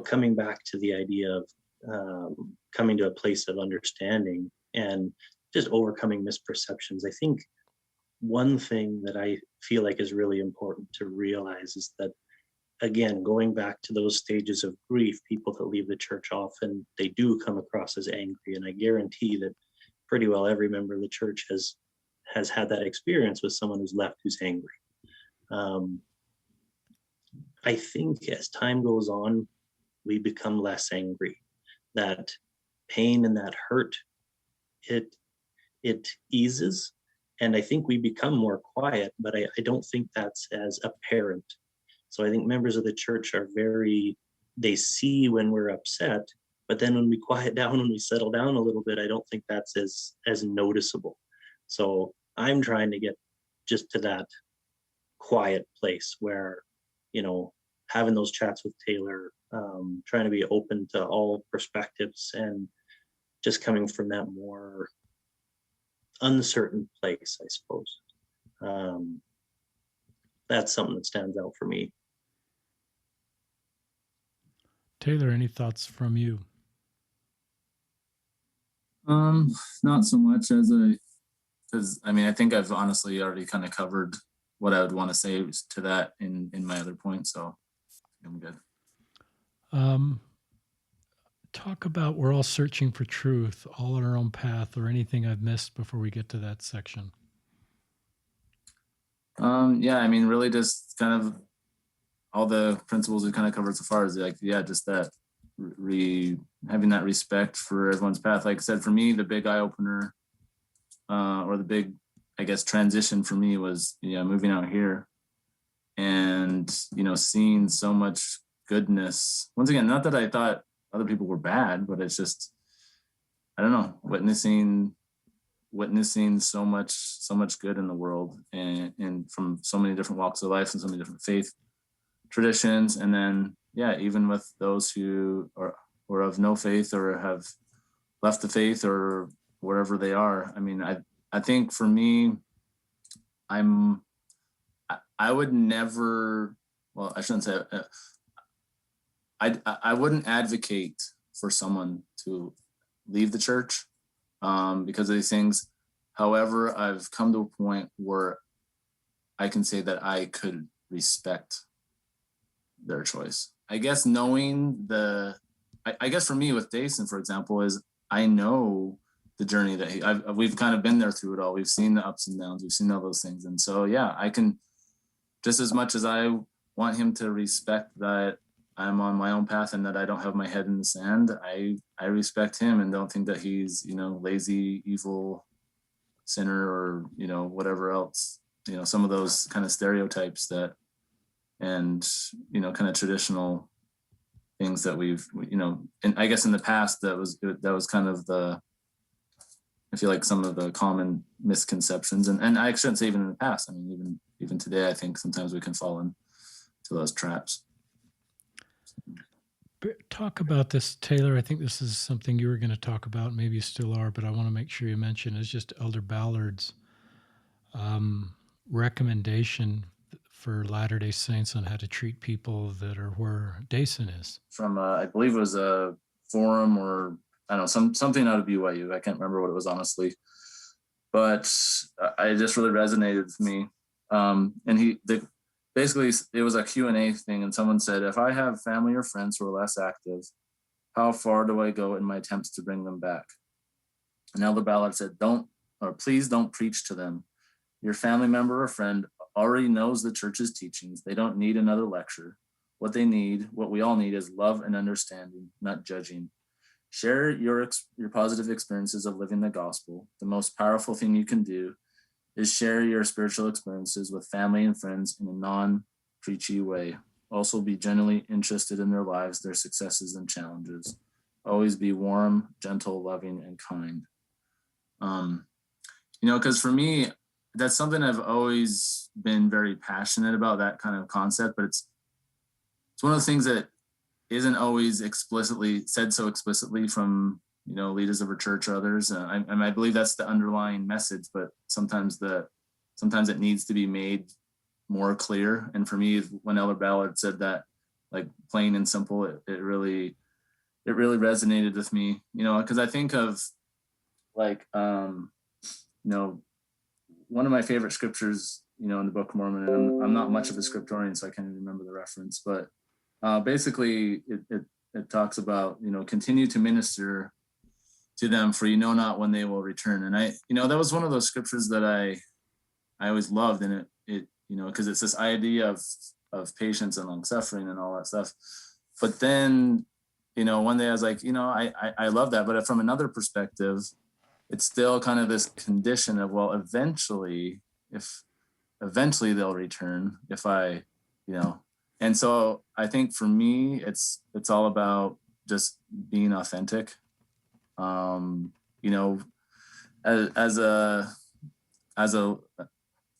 Coming back to the idea of coming to a place of understanding and just overcoming misperceptions. I think one thing that I feel like is really important to realize is that, again, going back to those stages of grief, people that leave the church often, they do come across as angry. And I guarantee that pretty well every member of the church has had that experience with someone who's left who's angry. I think as time goes on, we become less angry. That pain and that hurt, it eases. And I think we become more quiet, but I don't think that's as apparent. So I think members of the church are they see when we're upset, but then when we quiet down, when we settle down a little bit, I don't think that's as noticeable. So I'm trying to get just to that quiet place where, having those chats with Taylor, trying to be open to all perspectives and just coming from that more uncertain place, I suppose. That's something that stands out for me. Taylor, any thoughts from you? Not so much because I think I've honestly already kind of covered what I would want to say to that in my other point, so I'm good. Talk about, we're all searching for truth, all on our own path, or anything I've missed before we get to that section. Really just kind of all the principles we kind of covered so far is just that having that respect for everyone's path. Like I said, for me, the big eye opener, or the big, I guess, transition for me was, moving out here and, seeing so much goodness. Once again, not that I thought other people were bad, but it's just, I don't know, witnessing so much good in the world, and from so many different walks of life and so many different faith traditions. And then, even with those who are of no faith or have left the faith or wherever they are. I think for me, I would never, well, I shouldn't say, I wouldn't advocate for someone to leave the church because of these things. However, I've come to a point where I can say that I could respect their choice. I guess knowing I guess for me with Dason, for example, is I know the journey that we've kind of been there through it all. We've seen the ups and downs. We've seen all those things. And so, I can, just as much as I want him to respect that I'm on my own path and that I don't have my head in the sand, I respect him and don't think that he's, lazy, evil sinner or, whatever else, some of those kind of stereotypes that, and, kind of traditional things that we've, and I guess in the past that was kind of I feel like some of the common misconceptions, and I shouldn't say even in the past. Even today, I think sometimes we can fall into those traps. Talk about this, Taylor. I think this is something you were going to talk about. Maybe you still are, but I want to make sure you mention is just Elder Ballard's recommendation for Latter-day Saints on how to treat people that are where Dason is. From, I believe it was a forum or I don't know, something out of BYU. I can't remember what it was, honestly. But it just really resonated with me. And basically, it was a Q&A thing, and someone said, if I have family or friends who are less active, how far do I go in my attempts to bring them back? And Elder Ballard said, please don't preach to them. Your family member or friend already knows the church's teachings. They don't need another lecture. What we all need is love and understanding, not judging. Share your positive experiences of living the gospel. The most powerful thing you can do is share your spiritual experiences with family and friends in a non-preachy way. Also be genuinely interested in their lives, their successes and challenges. Always be warm, gentle, loving, and kind. Because for me, that's something I've always been very passionate about, that kind of concept, but it's one of the things that isn't always explicitly said so explicitly from, leaders of our church or others. I believe that's the underlying message, but sometimes it needs to be made more clear. And for me, when Elder Ballard said that, like plain and simple, it really resonated with me, because I think of like, one of my favorite scriptures, in the Book of Mormon, and I'm not much of a scriptorian, so I can't even remember the reference, but basically it talks about, continue to minister to them, for you know not when they will return. And that was one of those scriptures that I always loved, and it because it's this idea of patience and long suffering and all that stuff. But then, one day I was like, I love that, but from another perspective, it's still kind of this condition of, well, eventually they'll return if I, and so I think for me, it's all about just being authentic. As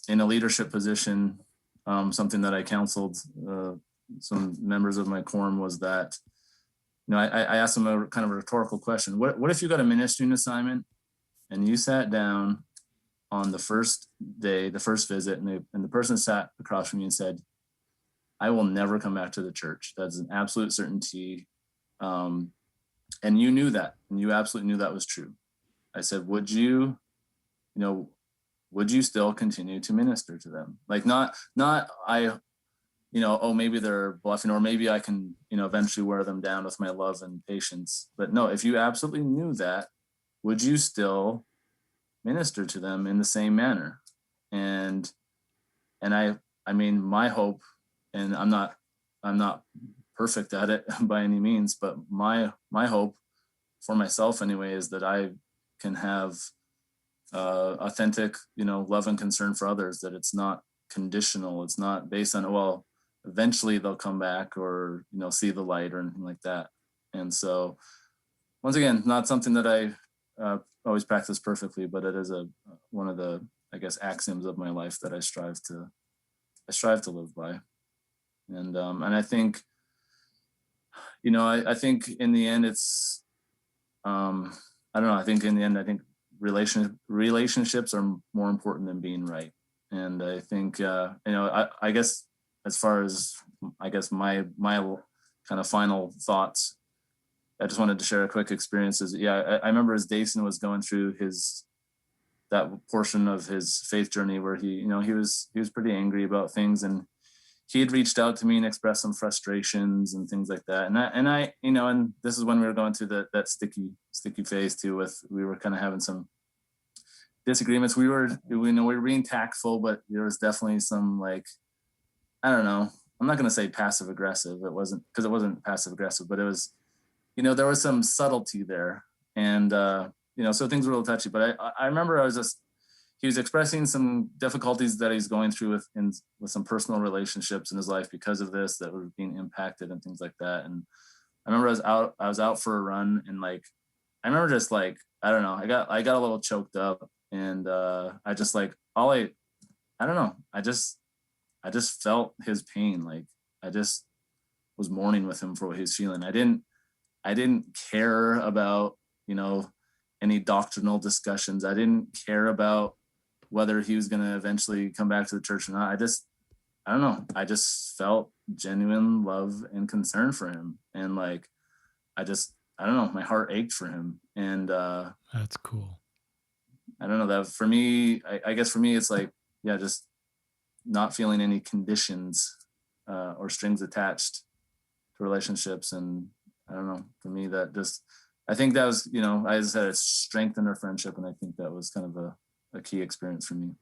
in a leadership position, something that I counseled some members of my quorum was that, I asked them a kind of a rhetorical question. What if you got a ministering assignment and you sat down on the first day, the first visit, and the person sat across from you and said, I will never come back to the church. That's an absolute certainty. And you knew that, and you absolutely knew that was true. I said, would you still continue to minister to them? Like not maybe they're bluffing, or maybe I can, eventually wear them down with my love and patience. But no, if you absolutely knew that, would you still minister to them in the same manner? And I mean, my hope, and I'm not perfect at it by any means, but my hope for myself anyway is that I can have authentic, love and concern for others, that it's not conditional. It's not based on, well, eventually they'll come back or, see the light or anything like that. And so once again, not something that I always practice perfectly, but it is one of the, I guess, axioms of my life that I strive to live by. And I think, I think in the end it's, I don't know. I think in the end, I think relationships are more important than being right. And I think, I guess as far as, my kind of final thoughts, I just wanted to share a quick experience. I remember as Dason was going through that portion of his faith journey where he was pretty angry about things, and he had reached out to me and expressed some frustrations and things like that. And I and this is when we were going through that sticky phase too, we were kind of having some disagreements. We were being tactful, but there was definitely some, like, I don't know, I'm not going to say passive aggressive. It wasn't passive aggressive, but it was, there was some subtlety there. And, so things were a little touchy, but I remember he was expressing some difficulties that he's going through with some personal relationships in his life because of this, that were being impacted and things like that. And I remember I was out for a run, and like, I remember just like, I don't know, I got a little choked up, and I just like, I don't know, I just felt his pain. Like, I just was mourning with him for what he was feeling. I didn't care about, any doctrinal discussions. I didn't care about whether he was going to eventually come back to the church or not. I don't know. I just felt genuine love and concern for him. And like, I don't know, my heart ached for him. And that's cool. I don't know, that for me, I guess for me, it's like, just not feeling any conditions or strings attached to relationships. And I don't know, for me, I think that was, as I said, it strengthened our friendship. And I think that was kind of a key experience for me.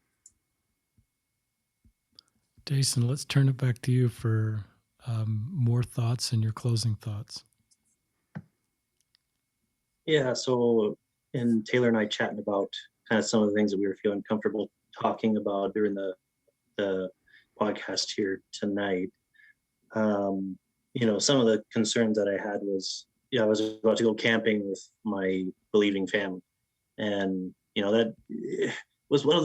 Dason, let's turn it back to you for more thoughts and your closing thoughts. Yeah, so and Taylor and I chatting about kind of some of the things that we were feeling comfortable talking about during the podcast here tonight. Um, some of the concerns that I had was, I was about to go camping with my believing family, and that was one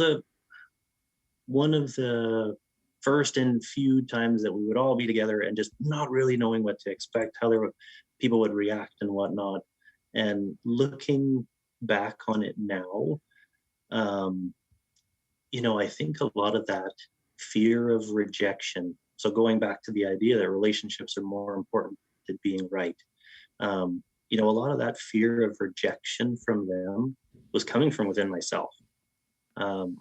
of the first and few times that we would all be together and just not really knowing what to expect, how people would react and whatnot. And looking back on it now, um, I think a lot of that fear of rejection. So going back to the idea that relationships are more important than being right. A lot of that fear of rejection from them was coming from within myself. Um,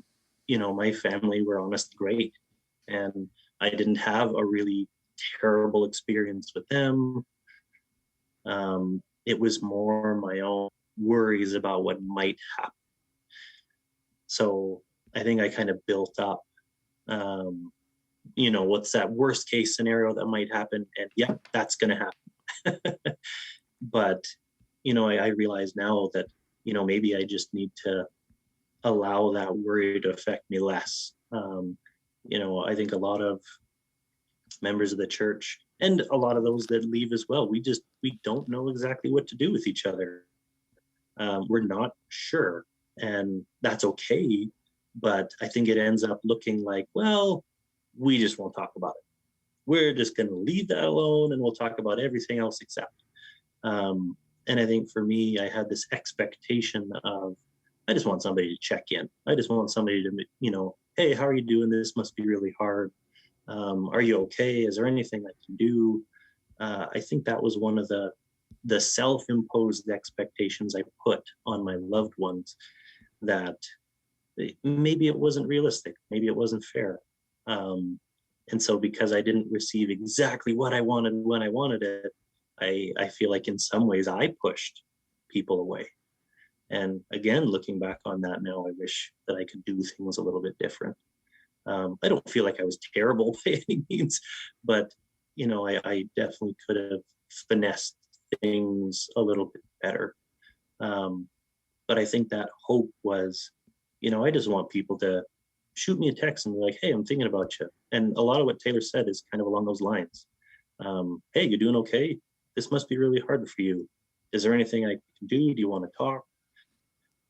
my family were honestly great, and I didn't have a really terrible experience with them. It was more my own worries about what might happen. So I think I kind of built up, what's that worst case scenario that might happen? And yeah, that's going to happen. But, I realize now that, maybe I just need to allow that worry to affect me less. I think a lot of members of the church and a lot of those that leave as well, we don't know exactly what to do with each other. We're not sure, and that's okay. But I think it ends up looking like, well, we just won't talk about it. We're just going to leave that alone, and we'll talk about everything else except. And I think for me, I had this expectation of, I just want somebody to check in. I just want somebody to, hey, how are you doing? This must be really hard. Are you okay? Is there anything I can do? I think that was one of the self-imposed expectations I put on my loved ones, that maybe it wasn't realistic, maybe it wasn't fair. And so because I didn't receive exactly what I wanted when I wanted it, I feel like in some ways I pushed people away. And again, looking back on that now, I wish that I could do things a little bit different. I don't feel like I was terrible by any means, but I definitely could have finessed things a little bit better. But I think that hope was, I just want people to shoot me a text and be like, hey, I'm thinking about you. And a lot of what Taylor said is kind of along those lines. Hey, you doing okay? This must be really hard for you. Is there anything I can do? Do you want to talk?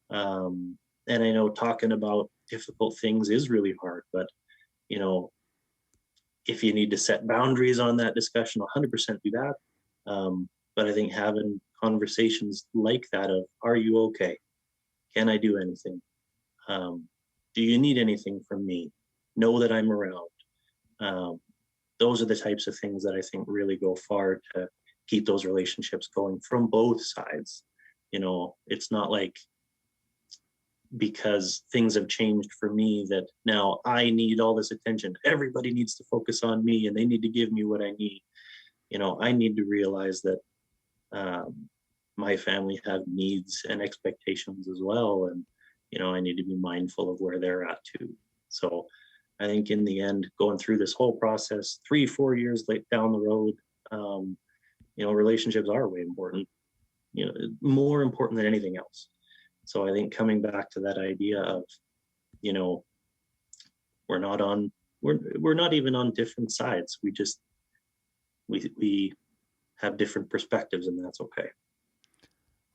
And I know talking about difficult things is really hard, but if you need to set boundaries on that discussion, 100% do that. But I think having conversations like that of, are you okay? Can I do anything? Do you need anything from me? Know that I'm around. Those are the types of things that I think really go far to keep those relationships going from both sides. It's not like because things have changed for me that now I need all this attention. Everybody needs to focus on me and they need to give me what I need. I need to realize that my family have needs and expectations as well. And, I need to be mindful of where they're at too. So I think in the end, going through this whole process, 3-4 years down the road, relationships are way important, more important than anything else. So I think coming back to that idea of, we're not even on different sides. We have different perspectives, and that's okay.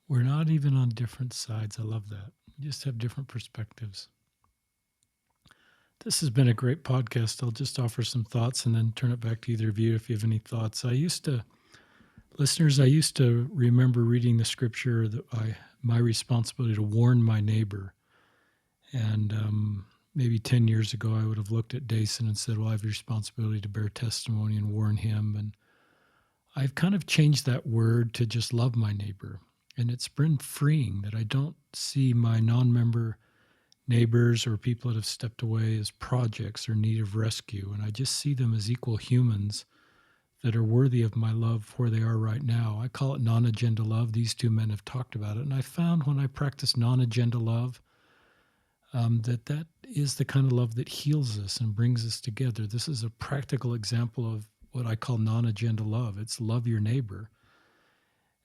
We're not even on different sides. I love that. We just have different perspectives. This has been a great podcast. I'll just offer some thoughts and then turn it back to either of you if you have any thoughts. I used to remember reading the scripture that my responsibility to warn my neighbor. And maybe 10 years ago, I would have looked at Dason and said, well, I have a responsibility to bear testimony and warn him. And I've kind of changed that word to just love my neighbor. And it's been freeing that I don't see my non-member neighbors or people that have stepped away as projects or need of rescue. And I just see them as equal humans that are worthy of my love where they are right now. I call it non-agenda love. These two men have talked about it. And I found when I practice non-agenda love, that is the kind of love that heals us and brings us together. This is a practical example of what I call non-agenda love. It's love your neighbor.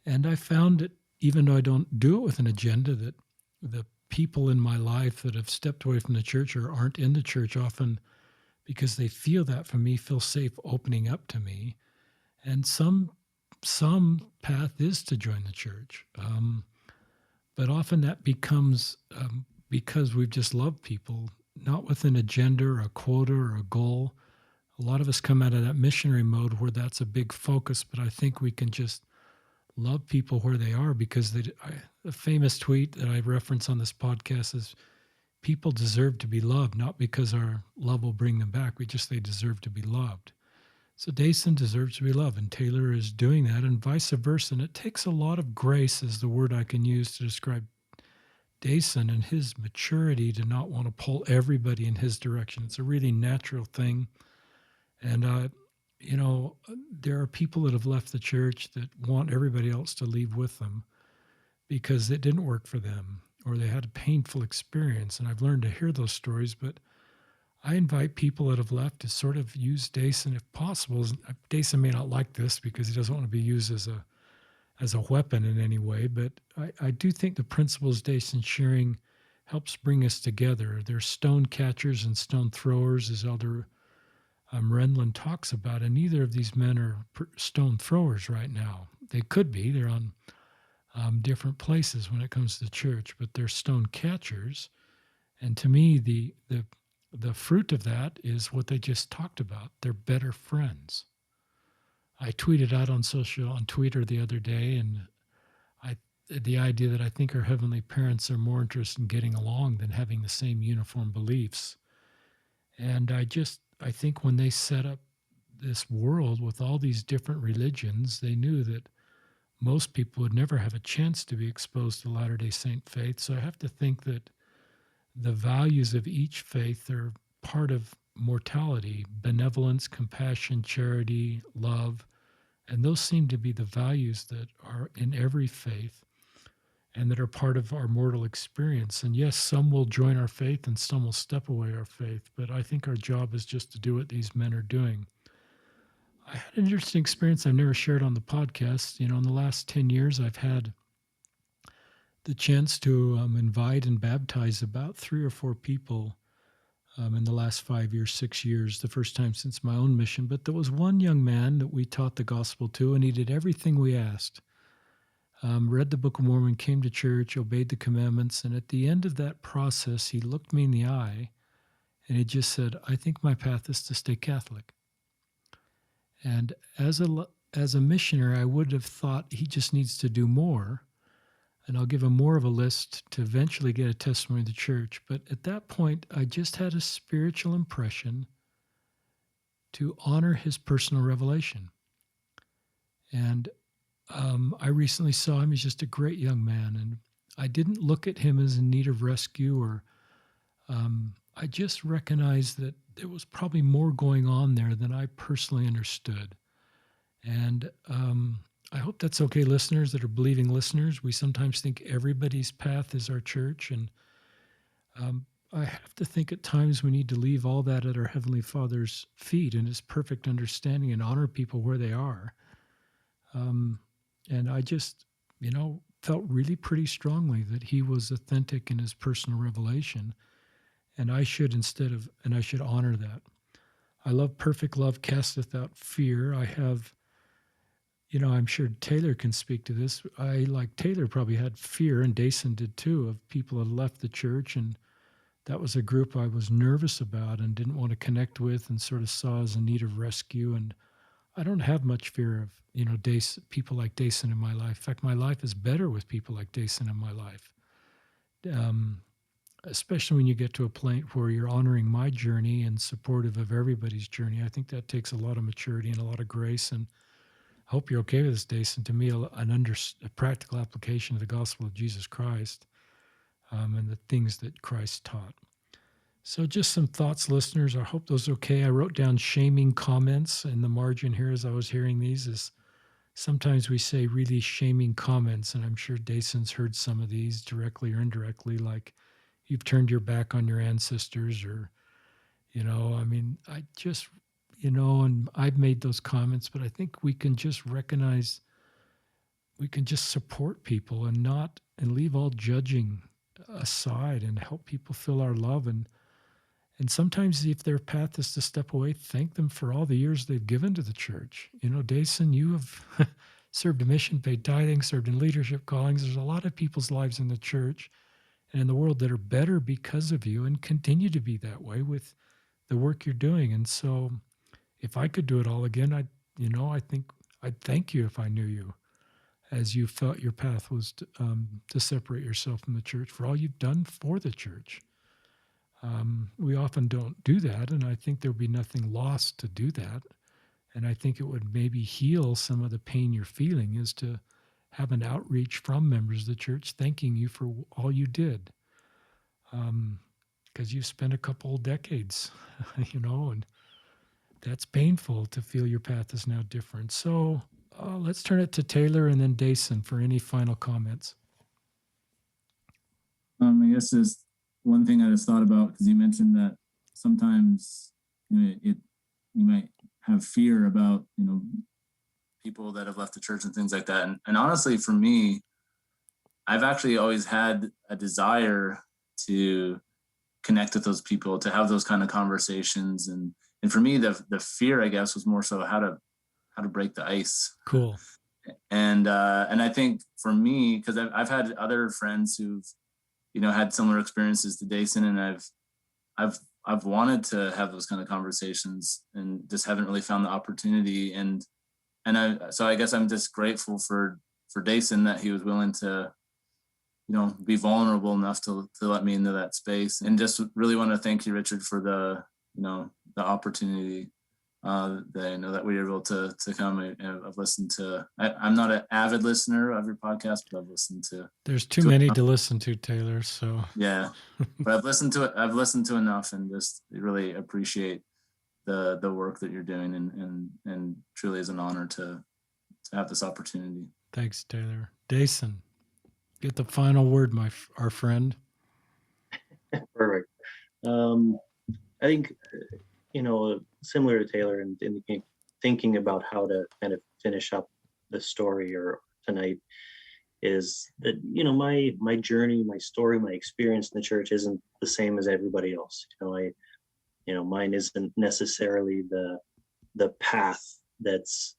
And I found it, even though I don't do it with an agenda, that the people in my life that have stepped away from the church or aren't in the church often because they feel that from me, feel safe opening up to me. And some path is to join the church. But often that becomes because we've just loved people, not with an agenda or a quota or a goal. A lot of us come out of that missionary mode where that's a big focus, but I think we can just love people where they are because the famous tweet that I reference on this podcast is people deserve to be loved, not because our love will bring them back. They deserve to be loved. So Dason deserves to be loved, and Taylor is doing that, and vice versa. And it takes a lot of grace, is the word I can use to describe Dason and his maturity to not want to pull everybody in his direction. It's a really natural thing. And, there are people that have left the church that want everybody else to leave with them because it didn't work for them or they had a painful experience. And I've learned to hear those stories, but I invite people that have left to sort of use Dason if possible. Dason may not like this because he doesn't want to be used as a weapon in any way, but I do think the principles Dason's sharing helps bring us together. There's stone catchers and stone throwers, as Elder Renlund talks about, and neither of these men are stone throwers right now. They could be. They're on different places when it comes to church, but they're stone catchers. And to me, the fruit of that is what they just talked about. They're better friends. I tweeted out on Twitter the other day, and the idea that I think our heavenly parents are more interested in getting along than having the same uniform beliefs. And I think when they set up this world with all these different religions, they knew that most people would never have a chance to be exposed to Latter-day Saint faith. So I have to think that the values of each faith are part of mortality: benevolence, compassion, charity, love. And those seem to be the values that are in every faith and that are part of our mortal experience. And yes, some will join our faith and some will step away our faith, but I think our job is just to do what these men are doing. I had an interesting experience I've never shared on the podcast. In the last 10 years, I've had the chance to invite and baptize about 3 or 4 people in the last 5 years, 6 years, the first time since my own mission. But there was one young man that we taught the gospel to, and he did everything we asked. Read the Book of Mormon, came to church, obeyed the commandments, and at the end of that process, he looked me in the eye, and he just said, "I think my path is to stay Catholic." And as a missionary, I would have thought he just needs to do more, and I'll give him more of a list to eventually get a testimony of the church. But at that point, I just had a spiritual impression to honor his personal revelation. And I recently saw him. He's just a great young man. And I didn't look at him as in need of rescue, or I just recognized that there was probably more going on there than I personally understood. And I hope that's okay, listeners that are believing listeners. We sometimes think everybody's path is our church. And I have to think at times we need to leave all that at our Heavenly Father's feet and His perfect understanding and honor people where they are. And I just, felt really pretty strongly that he was authentic in his personal revelation. And I should honor that. I love perfect love casteth out fear. I have, I'm sure Taylor can speak to this. I, like Taylor, probably had fear, and Dason did too, of people that left the church. And that was a group I was nervous about and didn't want to connect with and sort of saw as in need of rescue. And I don't have much fear of, people like Dason in my life. In fact, my life is better with people like Dason in my life. Especially when you get to a point where you're honoring my journey and supportive of everybody's journey. I think that takes a lot of maturity and a lot of grace. And I hope you're okay with this, Dason. To me, a practical application of the gospel of Jesus Christ and the things that Christ taught. So just some thoughts, listeners. I hope those are okay. I wrote down shaming comments in the margin here as I was hearing these. Is sometimes we say really shaming comments, and I'm sure Dason's heard some of these directly or indirectly, like you've turned your back on your ancestors, or, I just, and I've made those comments, but I think we can just recognize we can just support people and leave all judging aside and help people feel our love. And sometimes if their path is to step away, thank them for all the years they've given to the church. Dason, you have served a mission, paid tithing, served in leadership callings. There's a lot of people's lives in the church and in the world that are better because of you and continue to be that way with the work you're doing. And so if I could do it all again, I think I'd thank you if I knew you as you felt your path was to separate yourself from the church for all you've done for the church. We often don't do that, and I think there would be nothing lost to do that. And I think it would maybe heal some of the pain you're feeling is to have an outreach from members of the church thanking you for all you did. Because you spent a couple decades, and that's painful to feel your path is now different. So let's turn it to Taylor and then Dason for any final comments. I guess just one thing I just thought about, because you mentioned that sometimes you might have fear about people that have left the church and things like that. And honestly, for me, I've actually always had a desire to connect with those people, to have those kind of conversations. And for me, the fear, I guess, was more so how to break the ice. Cool. And I think for me, because I've had other friends who've had similar experiences to Dason, and I've wanted to have those kind of conversations and just haven't really found the opportunity. So I guess I'm just grateful for Dason that he was willing to be vulnerable enough to let me into that space. And just really want to thank you, Richard, for the opportunity that we were able to come. I've listened to, I'm not an avid listener of your podcast, but I've listened to. There's too many to listen to, Taylor. So yeah, but I've listened to it. I've listened to enough, and just really appreciate the work that you're doing, and truly is an honor to have this opportunity. Thanks, Taylor. Dason, get the final word, our friend. Perfect. I think, similar to Taylor and thinking about how to kind of finish up the story or tonight is that, my journey, my story, my experience in the church isn't the same as everybody else. Mine isn't necessarily the path that's,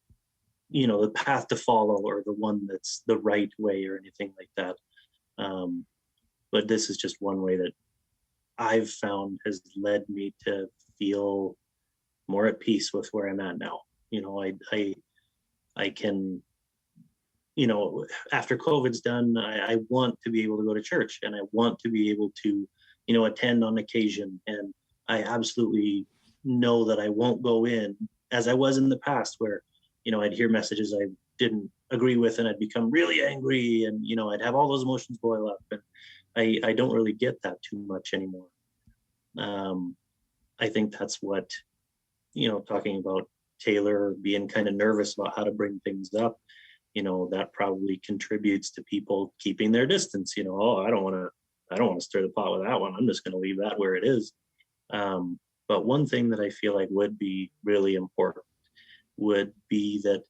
the path to follow or the one that's the right way or anything like that. But this is just one way that I've found has led me to feel more at peace with where I'm at now. I can, after COVID's done, I want to be able to go to church, and I want to be able to, attend on occasion. And I absolutely know that I won't go in as I was in the past, where, I'd hear messages I didn't agree with and I'd become really angry, and, I'd have all those emotions boil up. And I don't really get that too much anymore. I think that's what, talking about Taylor being kind of nervous about how to bring things up, that probably contributes to people keeping their distance. I don't want to stir the pot with that one. I'm just going to leave that where it is. But one thing that I feel like would be really important would be that,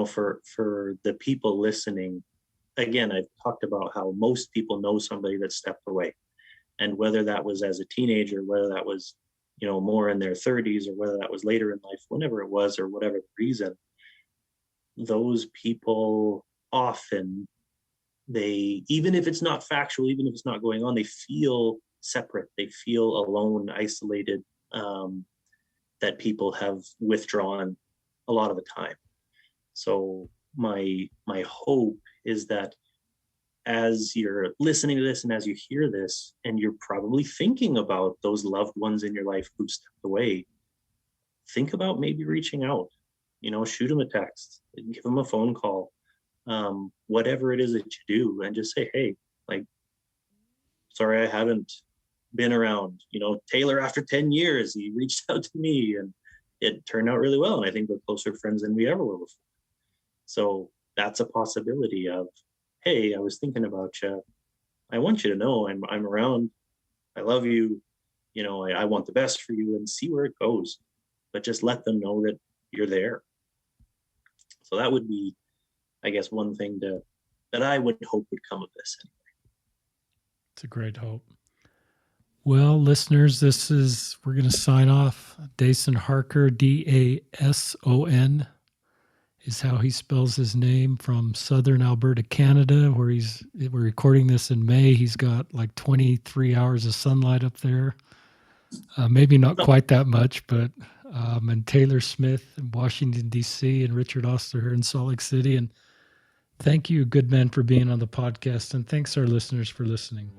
for the people listening, again, I've talked about how most people know somebody that stepped away. And whether that was as a teenager, whether that was, more in their 30s, or whether that was later in life, whenever it was, or whatever the reason, those people often, even if it's not factual, even if it's not going on, they feel separate. They feel alone, isolated, that people have withdrawn a lot of the time. So my hope is that as you're listening to this and as you hear this, and you're probably thinking about those loved ones in your life who stepped away, think about maybe reaching out, shoot them a text, give them a phone call, whatever it is that you do, and just say, hey, sorry, I haven't been around. Taylor, after 10 years, he reached out to me and it turned out really well. And I think we're closer friends than we ever were before. So that's a possibility of, hey, I was thinking about you. I want you to know I'm around. I love you. I want the best for you, and see where it goes. But just let them know that you're there. So that would be I guess one thing that I would hope would come of this. It's a great hope. Well, listeners, we're going to sign off. Dason Harker, Dason is how he spells his name, from Southern Alberta, Canada, where we're recording this in May. He's got like 23 hours of sunlight up there. Maybe not quite that much, but and Taylor Smith in Washington, D.C., and Richard Ostler here in Salt Lake City. And thank you, good men, for being on the podcast. And thanks our listeners for listening.